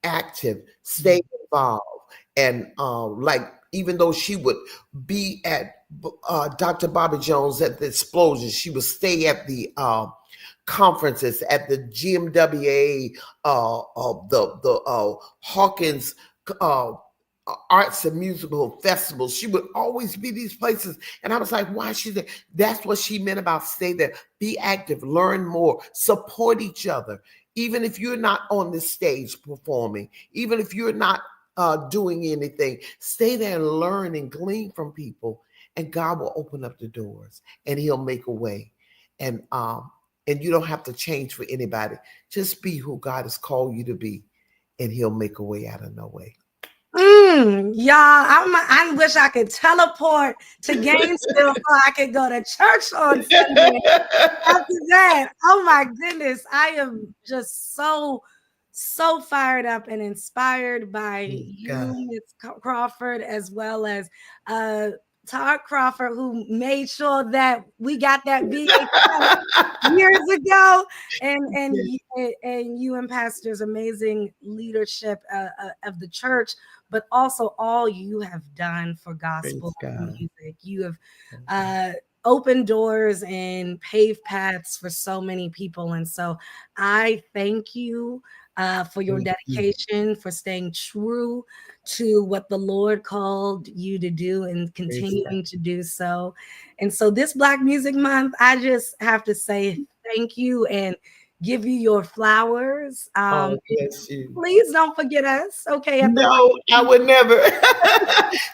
active, stay involved. And like, even though she would be at Dr. Bobby Jones at the explosion, she would stay at the conferences, at the GMWA, the Hawkins arts and musical festivals. She would always be these places. And I was like, why is she there? That's what she meant about stay there. Be active, learn more, support each other. Even if you're not on the stage performing, even if you're not doing anything, stay there and learn and glean from people, and God will open up the doors and he'll make a way. And you don't have to change for anybody. Just be who God has called you to be, and he'll make a way out of no way. Y'all, I wish I could teleport to Gainesville so I could go to church on Sunday. After that, oh my goodness, I am just so fired up and inspired by you, Ms. Crawford, as well as Todd Crawford, who made sure that we got that VHS years ago, and you and Pastor's amazing leadership of the church, but also all you have done for gospel music. You have opened doors and paved paths for so many people, and so I thank you for your dedication, for staying true to what the Lord called you to do and continuing to do so. And so this Black Music Month, I just have to say thank you and give you your flowers. Bless you. Please don't forget us, okay? No, I would never.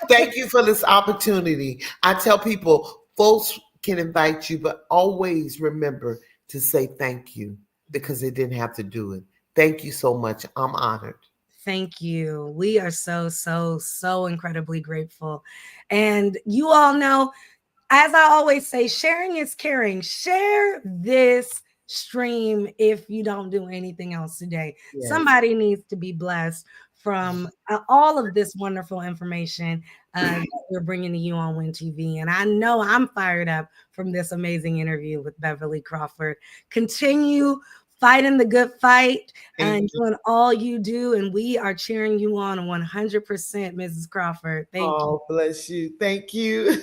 Thank you for this opportunity. I tell people, folks can invite you, but always remember to say thank you, because they didn't have to do it. Thank you so much. I'm honored. Thank you. We are so incredibly grateful. And you all know, as I always say, sharing is caring. Share this stream if you don't do anything else today. Yes. Somebody needs to be blessed from all of this wonderful information that we're bringing to you on Win TV. And I know I'm fired up from this amazing interview with Beverly Crawford. Continue fighting the good fight and doing all you do. And we are cheering you on 100%, Mrs. Crawford. Thank you. Oh, bless you. Thank you.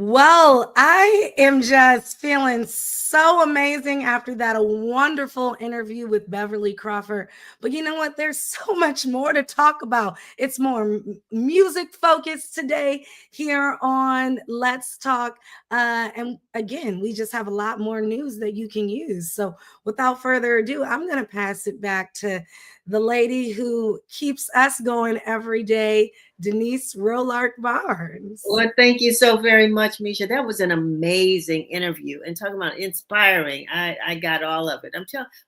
Well, I am just feeling so amazing after that a wonderful interview with Beverly Crawford. But you know what? There's so much more to talk about. It's more music focused today here on Let's Talk. And again, we just have a lot more news that you can use. So without further ado, I'm going to pass it back to the lady who keeps us going every day, Denise Rolark Barnes. Well, thank you so very much, Misha. That was an amazing interview. And talking about inspiring, I got all of it.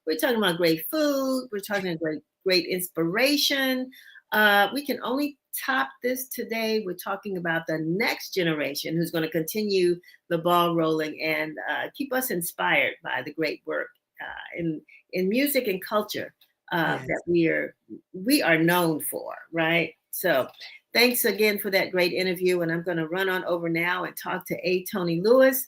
We're talking about great food. We're talking great inspiration. We can only top this today. We're talking about the next generation who's going to continue the ball rolling and keep us inspired by the great work in music and culture that we are known for, right? So thanks again for that great interview. And I'm going to run on over now and talk to A. Tony Lewis,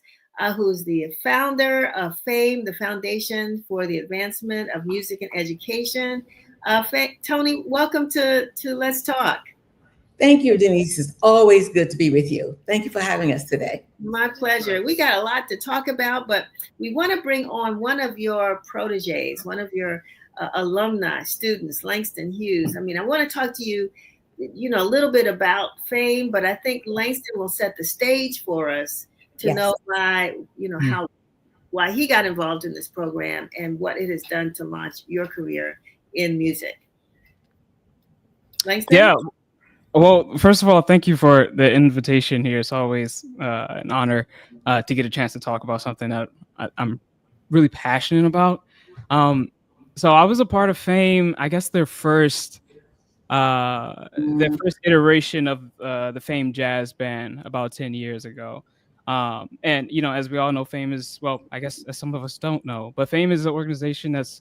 who's the founder of FAME, the Foundation for the Advancement of Music and Education. Tony, welcome to Let's Talk. Thank you, Denise. It's always good to be with you. Thank you for having us today. My pleasure. We got a lot to talk about, but we want to bring on one of your proteges, one of your alumni, students, Langston Hughes. I mean, I want to talk to you, a little bit about FAME, but I think Langston will set the stage for us to know why, why he got involved in this program and what it has done to launch your career in music. Langston? Yeah. Well, first of all, thank you for the invitation here. It's always an honor to get a chance to talk about something that I'm really passionate about. So I was a part of FAME, I guess their first iteration of the FAME Jazz Band about 10 years ago. And, as we all know, FAME is, well, I guess as some of us don't know, but FAME is an organization that's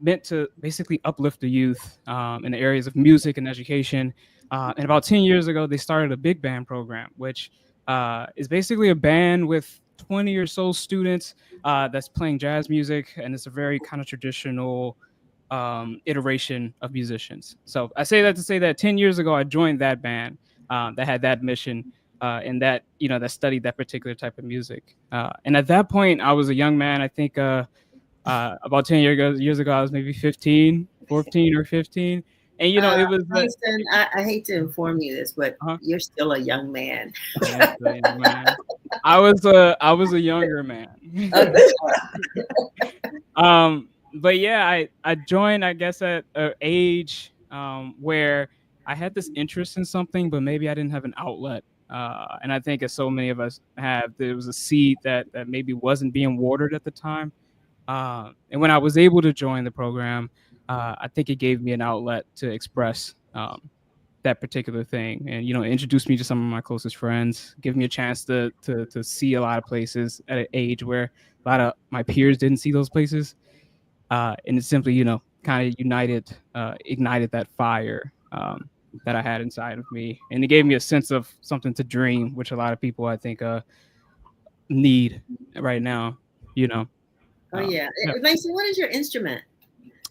meant to basically uplift the youth in the areas of music and education. And about 10 years ago, they started a big band program, which is basically a band with 20 or so students that's playing jazz music. And it's a very kind of traditional iteration of musicians. So I say that to say that 10 years ago, I joined that band that had that mission and that, that studied that particular type of music. And at that point, I was a young man. I think about 10 years ago, I was maybe 14 or 15. And, it was. Langston, I hate to inform you this, but you're still a young man. I was a younger man. But yeah, I joined, I guess, at an age where I had this interest in something, but maybe I didn't have an outlet. And I think as so many of us have, there was a seed that maybe wasn't being watered at the time. And when I was able to join the program, I think it gave me an outlet to express that particular thing and, introduce me to some of my closest friends, give me a chance to see a lot of places at an age where a lot of my peers didn't see those places. And it simply, kind of ignited that fire that I had inside of me. And it gave me a sense of something to dream, which a lot of people, I think, need right now, Oh, yeah. Langston, what is your instrument?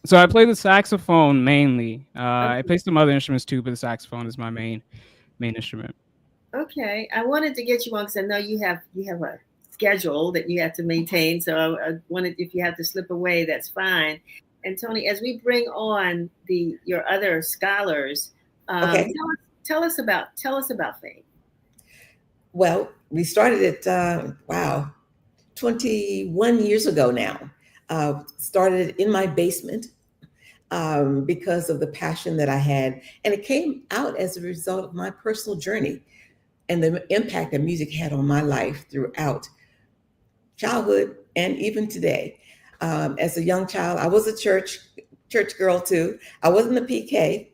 So I play the saxophone mainly. I play some other instruments too, but the saxophone is my main instrument. Okay. I wanted to get you on because I know you have a schedule that you have to maintain. So I wanted, if you have to slip away, that's fine. And Tony, as we bring on your other scholars, tell us about FAME. Well, we started it, 21 years ago now. Started in my basement because of the passion that I had. And it came out as a result of my personal journey and the impact that music had on my life throughout childhood and even today. As a young child, I was a church girl too. I wasn't a PK,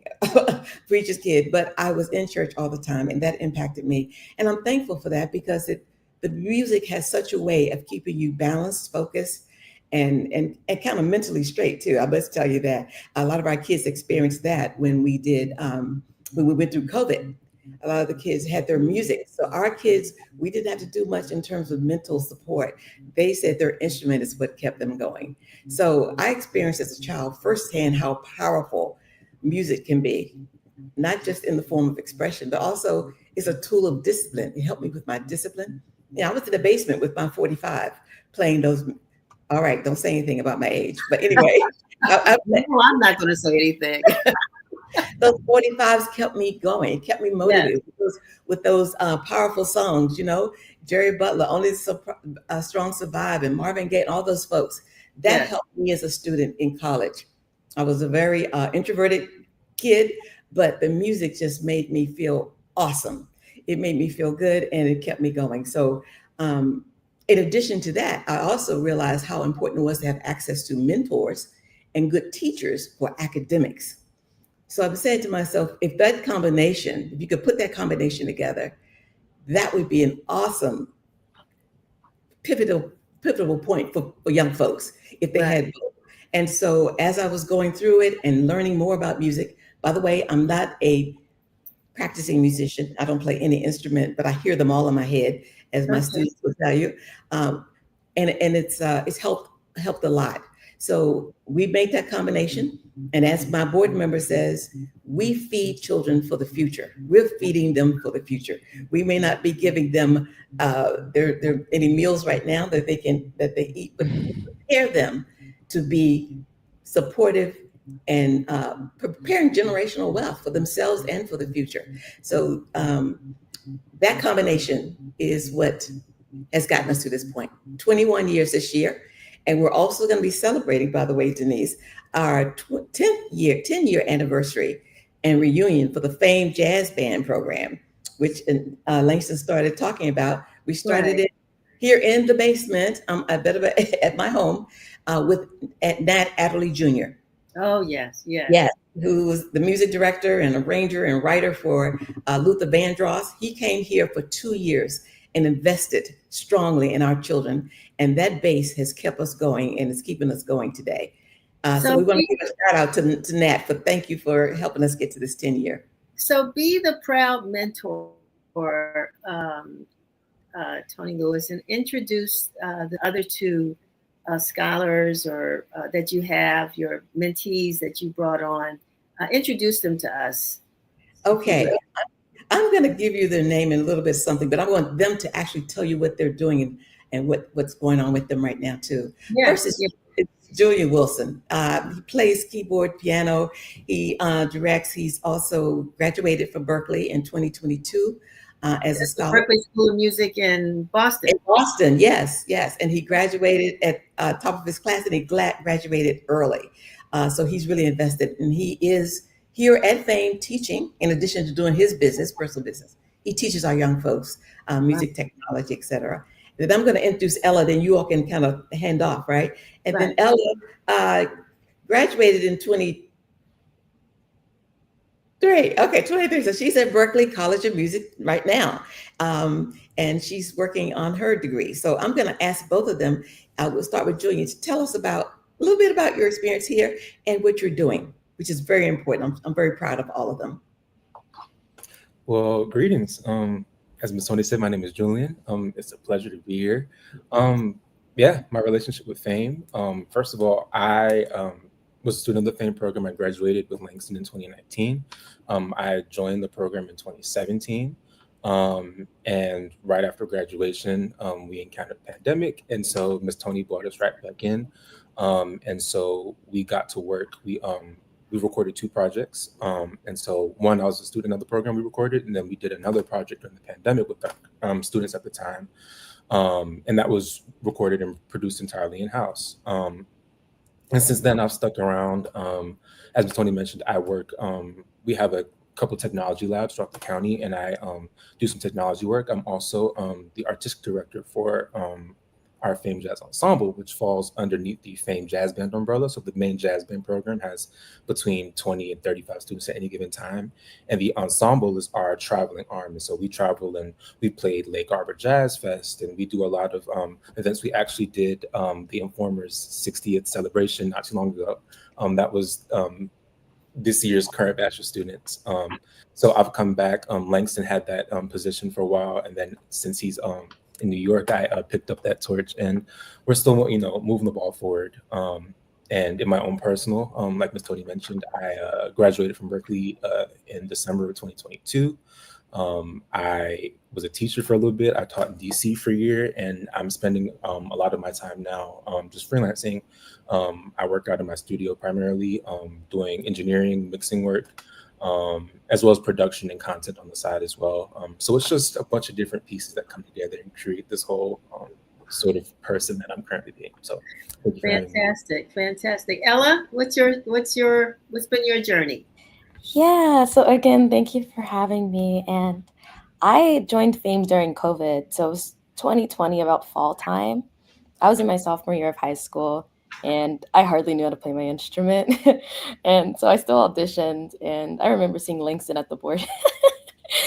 preacher's kid, but I was in church all the time, and that impacted me. And I'm thankful for that because the music has such a way of keeping you balanced, focused, and kind of mentally straight too. I must tell you that a lot of our kids experienced that when we went through COVID. A lot of the kids had their music. So our kids, we didn't have to do much in terms of mental support. They said their instrument is what kept them going. So I experienced as a child firsthand how powerful music can be. not just in the form of expression, but also is a tool of discipline. It helped me with my discipline. I was in the basement with my 45 playing those. All right, don't say anything about my age. But anyway, no, I'm not going to say anything. Those 45s kept me going, kept me motivated with those powerful songs, Jerry Butler, Only the Strong Survive, and Marvin Gaye, and all those folks. That helped me as a student in college. I was a very introverted kid, but the music just made me feel awesome. It made me feel good, and it kept me going. So in addition to that, I also realized how important it was to have access to mentors and good teachers for academics. So I've said to myself, if you could put that combination together, that would be an awesome pivotal point for young folks if they had both. And so as I was going through it and learning more about music, by the way, I'm not a practicing musician. I don't play any instrument, but I hear them all in my head, as my students will tell you. And it's helped a lot. So we make that combination. And as my board member says, we feed children for the future. We're feeding them for the future. We may not be giving them any meals right now that they eat, but prepare them to be supportive and preparing generational wealth for themselves and for the future. So that combination is what has gotten us to this point. 21 years this year. And we're also going to be celebrating, by the way, Denise, our 10-year anniversary and reunion for the famed jazz band program, which Langston started talking about. We started it here in the basement at my home at Nat Adderley Jr. Oh, yes. Yes, who was the music director and arranger and writer for Luther Vandross. He came here for 2 years and invested strongly in our children. And that base has kept us going and is keeping us going today. So we want to give a shout out to Nat thank you for helping us get to this 10-year. So be the proud mentor for Tony Lewis and introduce the other two scholars or that you have, your mentees that you brought on. Introduce them to us. Okay. I'm going to give you their name in a little bit of something, but I want them to actually tell you what they're doing and what's going on with them right now, too. First is Julian Wilson. He plays keyboard, piano. He directs. He's also graduated from Berkeley in 2022 as a scholar. Berkeley School of Music in Boston. In Boston, yes. And he graduated at top of his class, and he graduated early. So he's really invested, and he is here at Fame teaching, in addition to doing his personal business. He teaches our young folks music, technology, etc. Then I'm going to introduce Ella, then you all can kind of hand off, right? And then Ella graduated in 23. Okay, 23. So she's at Berkeley College of Music right now. And she's working on her degree. So I'm going to ask both of them. We'll start with Julian to tell us a little bit about your experience here and what you're doing, which is very important. I'm very proud of all of them. Well, greetings. As Ms. Tony said, my name is Julian. It's a pleasure to be here. My relationship with Fame. First of all, I was a student of the Fame program. I graduated with Langston in 2019. I joined the program in 2017. And right after graduation, we encountered a pandemic. And so Ms. Tony brought us right back in. And so we got to work. We recorded 2 projects. And so one, I was a student of the program we recorded, and then we did another project during the pandemic with our students at the time. And that was recorded and produced entirely in-house. And since then, I've stuck around. As Tony mentioned, I work, we have a couple technology labs throughout the county, and I do some technology work. I'm also the artistic director for our Fame Jazz Ensemble, which falls underneath the Fame Jazz Band umbrella. So the main jazz band program has between 20 and 35 students at any given time. And the ensemble is our traveling arm. And so we travel and we played Lake Arbor Jazz Fest, and we do a lot of events. We actually did the Informer's 60th celebration not too long ago. That was this year's current batch of students. So I've come back. Langston had that position for a while. And then since he's in New York, I picked up that torch, and we're still, moving the ball forward. And in my own personal, like Ms. Tony mentioned, I graduated from Berkeley in December of 2022. I was a teacher for a little bit. I taught in DC for a year, and I'm spending a lot of my time now just freelancing. I work out in my studio primarily, doing engineering, mixing work, as well as production and content on the side as well. So it's just a bunch of different pieces that come together and create this whole sort of person that I'm currently being. So thank you for having me. Fantastic. Ella, what's been your journey? Yeah, so again, thank you for having me. And I joined Fame during COVID. So it was 2020, about fall time. I was in my sophomore year of high school and I hardly knew how to play my instrument. And so I still auditioned and I remember seeing Langston at the board.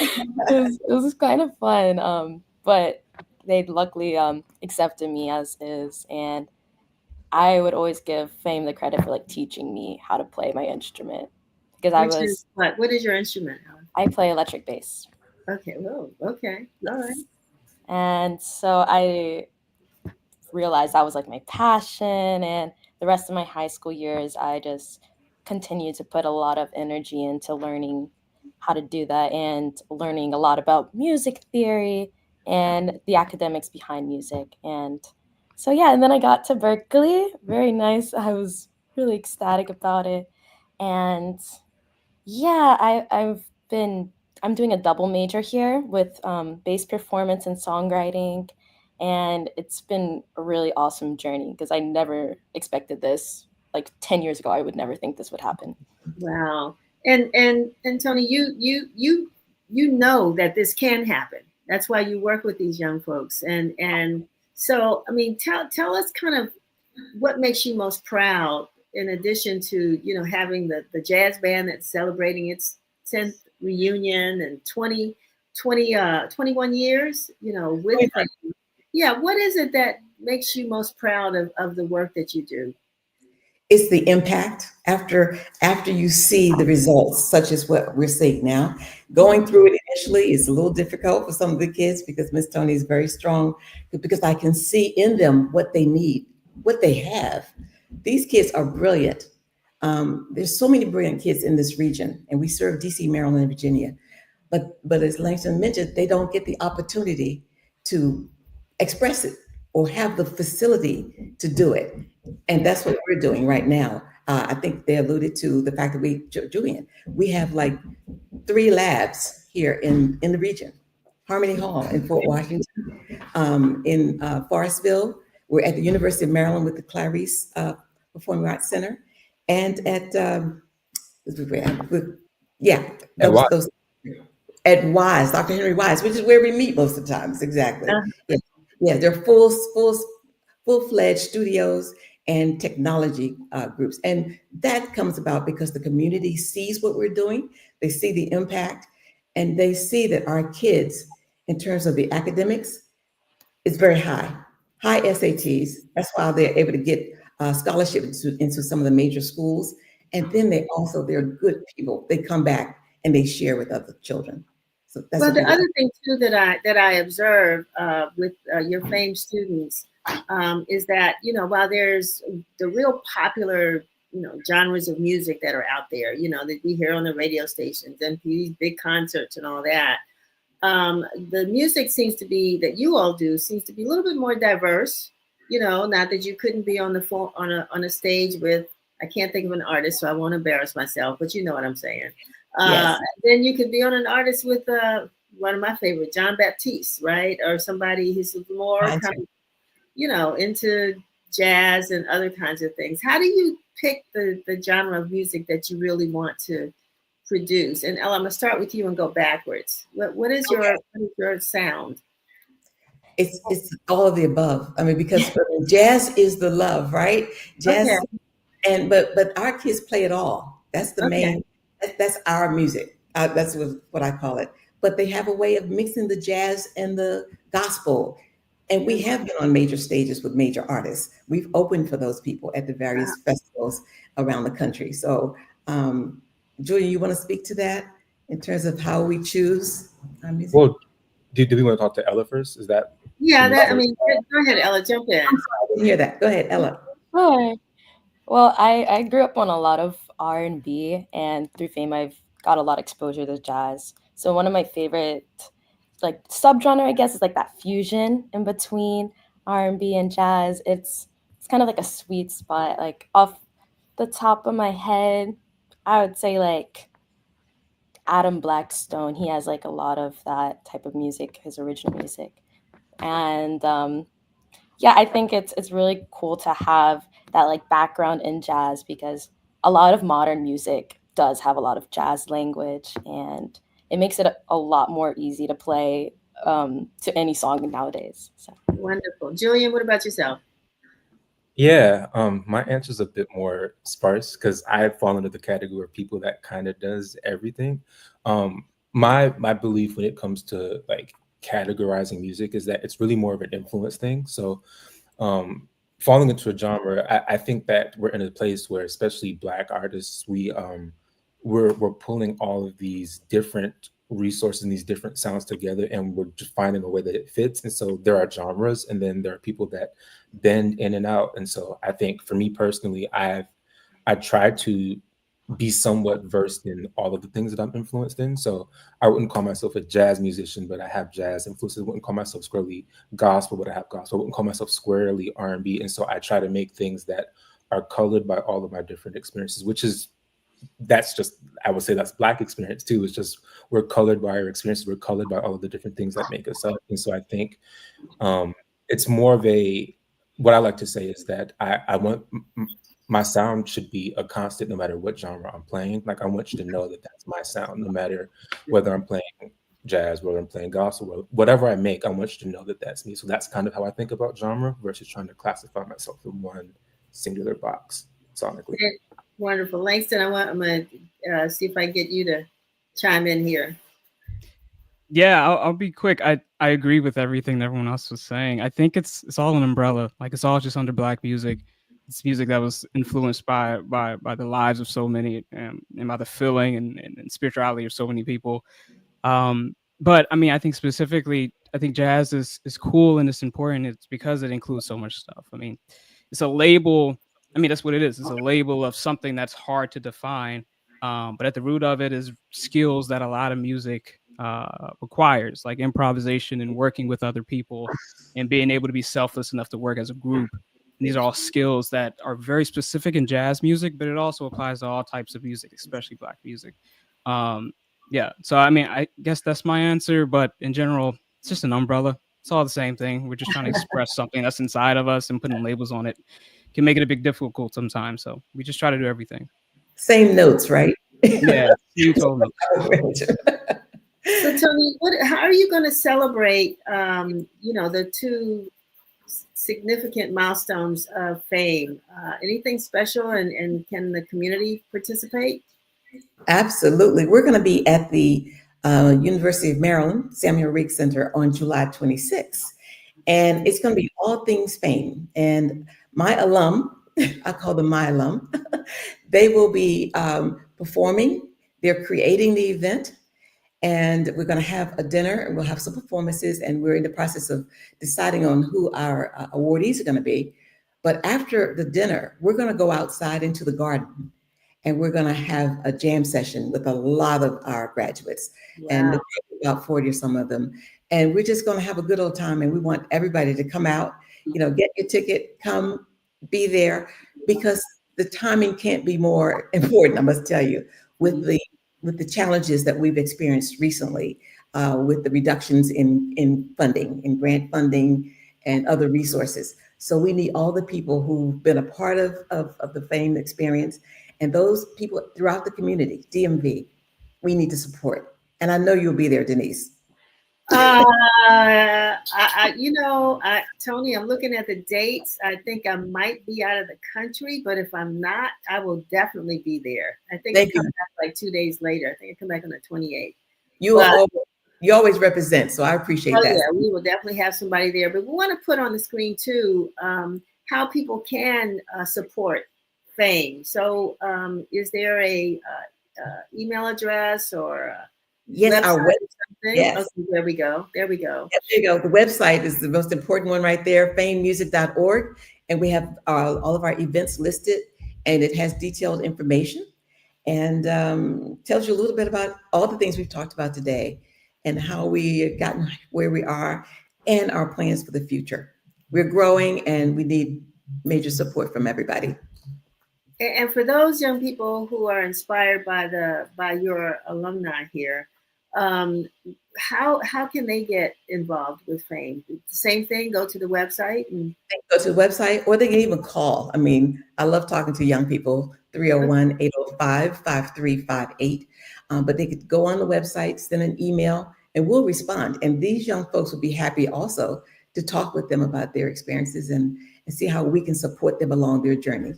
It was kind of fun. But they luckily accepted me as is. And I would always give Fame the credit for like teaching me how to play my instrument. Because what is your instrument, Ellen? I play electric bass. Okay, well, okay, all right. And so I realized that was like my passion, and the rest of my high school years, I just continued to put a lot of energy into learning how to do that and learning a lot about music theory and the academics behind music. And so, yeah, and then I got to Berkeley. Very nice. I was really ecstatic about it. And yeah, I'm doing a double major here with bass performance and songwriting, and it's been a really awesome journey because I never expected this. Like 10 years ago, I would never think this would happen. Wow. And Tony, you know that this can happen. That's why you work with these young folks. And so, I mean, tell us kind of what makes you most proud, in addition to, you know, having the jazz band that's celebrating its 10th reunion and 21 years, you know, with them. Yeah, what is it that makes you most proud of the work that you do? It's the impact after you see the results, such as what we're seeing now. Going through it initially is a little difficult for some of the kids because Miss Tony is very strong, because I can see in them what they need, what they have. These kids are brilliant. There's so many brilliant kids in this region, and we serve DC, Maryland, and Virginia. But as Langston mentioned, they don't get the opportunity to express it or have the facility to do it. And that's what we're doing right now. I think they alluded to the fact that we have like 3 labs here in the region. Harmony Hall in Fort Washington, in Forestville. We're at the University of Maryland with the Clarice Performing Arts Center, and at at Wise, Dr. Henry Wise, which is where we meet most of the times. Exactly. Yeah, they're full-fledged studios and technology groups, and that comes about because the community sees what we're doing. They see the impact, and they see that our kids, in terms of the academics, is very high SATs. That's why they're able to get scholarships into some of the major schools. And then they're good people. They come back and they share with other children. So that's the other thing too that I observe with your Fame students is that, you know, while there's the real popular, you know, genres of music that are out there, you know, that we hear on the radio stations and these big concerts and all that, the music that you all do seems to be a little bit more diverse. You know, not that you couldn't be on a stage with, I can't think of an artist, so I won't embarrass myself, but you know what I'm saying. Yes. Then you could be on an artist with one of my favorite, John Baptiste, right? Or somebody who's more kind of, you know, into jazz and other kinds of things. How do you pick the genre of music that you really want to produce? And Ella, I'm gonna start with you and go backwards. What is your sound? It's all of the above. I mean, because jazz is the love, right? Jazz, and but our kids play it all. That's the main. That's our music. That's what I call it. But they have a way of mixing the jazz and the gospel. And we have been on major stages with major artists. We've opened for those people at the various festivals around the country. So, Julia, you want to speak to that in terms of how we choose our music? Well, do we want to talk to Ella first? Is that? Yeah, go ahead, Ella, jump in. I'm sorry, I didn't hear that. Go ahead, Ella. Hi. Well, I grew up on a lot of R&B, and through Fame, I've got a lot of exposure to jazz. So one of my favorite like subgenre, I guess, is like that fusion in between R&B and jazz. It's kind of like a sweet spot. Like off the top of my head, I would say like Adam Blackstone. He has like a lot of that type of music, his original music, and yeah, I think it's really cool to have that like background in jazz because a lot of modern music does have a lot of jazz language, and it makes it a lot more easy to play to any song nowadays. So Wonderful. Julian, what about yourself? Yeah, my answer's a bit more sparse because I fall into the category of people that kind of does everything. My belief when it comes to like categorizing music is that it's really more of an influence thing. So, falling into a genre, I think that we're in a place where, especially Black artists, we're pulling all of these different resources and these different sounds together, and we're just finding a way that it fits. And so there are genres, and then there are people that bend in and out. And so I think for me personally, I try to be somewhat versed in all of the things that I'm influenced in. So I wouldn't call myself a jazz musician, but I have jazz influences. I wouldn't call myself squarely gospel, but I have gospel. I wouldn't call myself squarely R&B. And so I try to make things that are colored by all of my different experiences, which is that's just, I would say that's Black experience too. It's just we're colored by our experiences. We're colored by all of the different things that make us up. And so I think it's more of a, what I like to say is that I want my sound should be a constant no matter what genre I'm playing. Like I want you to know that that's my sound, no matter whether I'm playing jazz, whether I'm playing gospel, whatever I make, I want you to know that that's me. So that's kind of how I think about genre versus trying to classify myself in one singular box sonically. Wonderful. Langston, I'm going to see if I can get you to chime in here. Yeah, I'll be quick. I agree with everything that everyone else was saying. I think it's all an umbrella. Like it's all just under Black music. It's music that was influenced by the lives of so many, and by the feeling and spirituality of so many people. But I mean, I think specifically, I think jazz is cool and it's important. It's because it includes so much stuff. I mean, it's a label. I mean, that's what it is. It's a label of something that's hard to define. But at the root of it is skills that a lot of music requires, like improvisation and working with other people and being able to be selfless enough to work as a group. And these are all skills that are very specific in jazz music, but it also applies to all types of music, especially Black music. Yeah. So, I mean, I guess that's my answer. But in general, it's just an umbrella. It's all the same thing. We're just trying to express something that's inside of us, and putting labels on it can make it a bit difficult sometimes. So we just try to do everything. Same notes, right? Yeah, you told me. So Tony, how are you going to celebrate, the two significant milestones of Fame? Anything special, and can the community participate? Absolutely. We're going to be at the University of Maryland Samuel Riggs Center on July 26th. And it's going to be all things Fame. And my alum, I call them my alum, they will be performing. They're creating the event. And we're going to have a dinner, and we'll have some performances. And we're in the process of deciding on who our awardees are going to be. But after the dinner, we're going to go outside into the garden. And we're going to have a jam session with a lot of our graduates. Wow. And about 40 or some of them. And we're just going to have a good old time. And we want everybody to come out, get your ticket, come be there, because the timing can't be more important, I must tell you, with the challenges that we've experienced recently, with the reductions in funding, in grant funding and other resources. So we need all the people who've been a part of the Fame experience, and those people throughout the community, DMV, we need to support. And I know you'll be there, Denise. Tony, I'm looking at the dates. I think I might be out of the country, but if I'm not, I will definitely be there. I think I come back like 2 days later. I think I come back on the 28th. You always represent, so I appreciate that. Yeah, we will definitely have somebody there. But we want to put on the screen too how people can support Fame. So is there a email address or yes, our website? Yes. Okay, there we go. Yes, there you go. The website is the most important one right there, famemusic.org. And we have all of our events listed. and it has detailed information and tells you a little bit about all the things we've talked about today and how we gotten where we are and our plans for the future. We're growing and we need major support from everybody. And for those young people who are inspired by your alumni here, how can they get involved with Fame? The same thing, go to the website and go to the website, or they can even call. I mean, I love talking to young people, 301-805-5358. But they could go on the website, send an email, and we'll respond. And these young folks will be happy also to talk with them about their experiences and see how we can support them along their journey.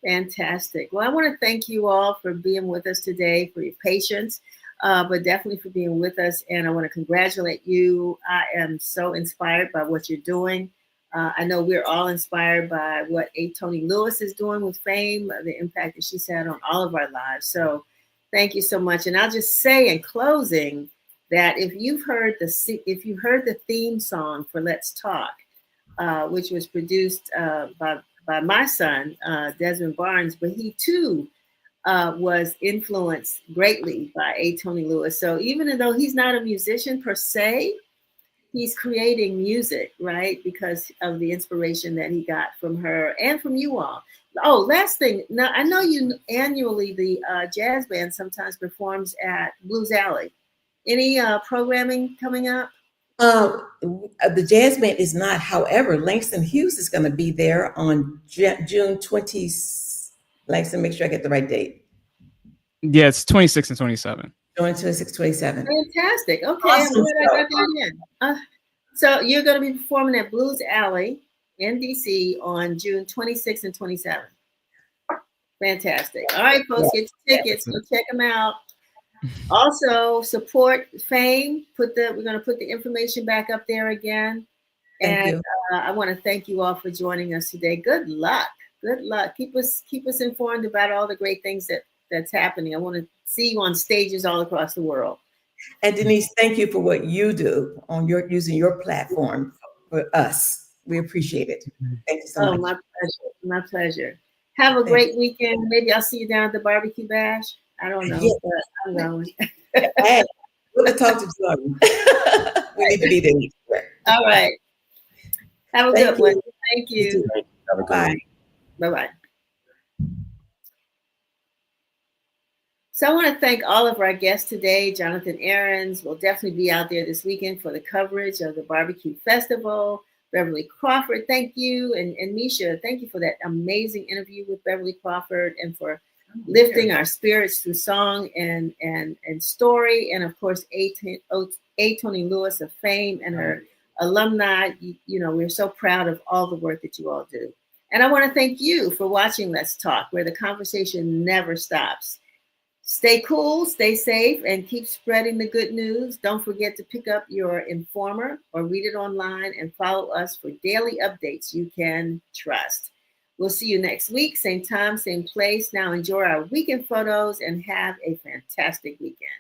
Fantastic. Well, I want to thank you all for being with us today, for your patience, but definitely for being with us. And I want to congratulate you. I am so inspired by what you're doing. I know we're all inspired by what A. Tony Lewis is doing with Fame, the impact that she's had on all of our lives. So thank you so much. And I'll just say in closing that if you heard the theme song for Let's Talk, which was produced by my son, Desmond Barnes, but he too was influenced greatly by A. Tony Lewis. So even though he's not a musician per se, he's creating music, right? Because of the inspiration that he got from her and from you all. Oh, last thing. Now, I know you annually, the jazz band sometimes performs at Blues Alley. Any programming coming up? The jazz band is not. However, Langston Hughes is going to be there on June 20th. Langston, make sure I get the right date. Yeah, it's 26 and 27. 26, 27. Fantastic. Okay, Awesome. I'm glad I got that in. So you're going to be performing at Blues Alley in DC on June 26th and 27th. Fantastic. All right, folks, get your tickets. Go check them out. Also, support Fame. We're going to put the information back up there again. And I want to thank you all for joining us today. Good luck. Good luck. Keep us informed about all the great things that's happening. I want to see you on stages all across the world. And Denise, thank you for what you do on using your platform for us. We appreciate it. Thank you so much. My pleasure. My pleasure. Have a great weekend. Maybe I'll see you down at the barbecue bash. I don't know, but I'm going. Hey, we're going to talk to Jordan. We need to be there. All right. Have a good one. Thank you. Have a good one. Bye-bye. So I want to thank all of our guests today. Jonathan Arons will definitely be out there this weekend for the coverage of the BBQ Festival. Beverly Crawford, thank you. And Misha, thank you for that amazing interview with Beverly Crawford and for lifting our spirits through song and story. And of course, A. Tony Lewis of Fame and her alumni. You know, we're so proud of all the work that you all do. And I want to thank you for watching Let's Talk, where the conversation never stops. Stay cool, stay safe, and keep spreading the good news. Don't forget to pick up your Informer or read it online and follow us for daily updates you can trust. We'll see you next week, same time, same place. Now enjoy our weekend photos and have a fantastic weekend.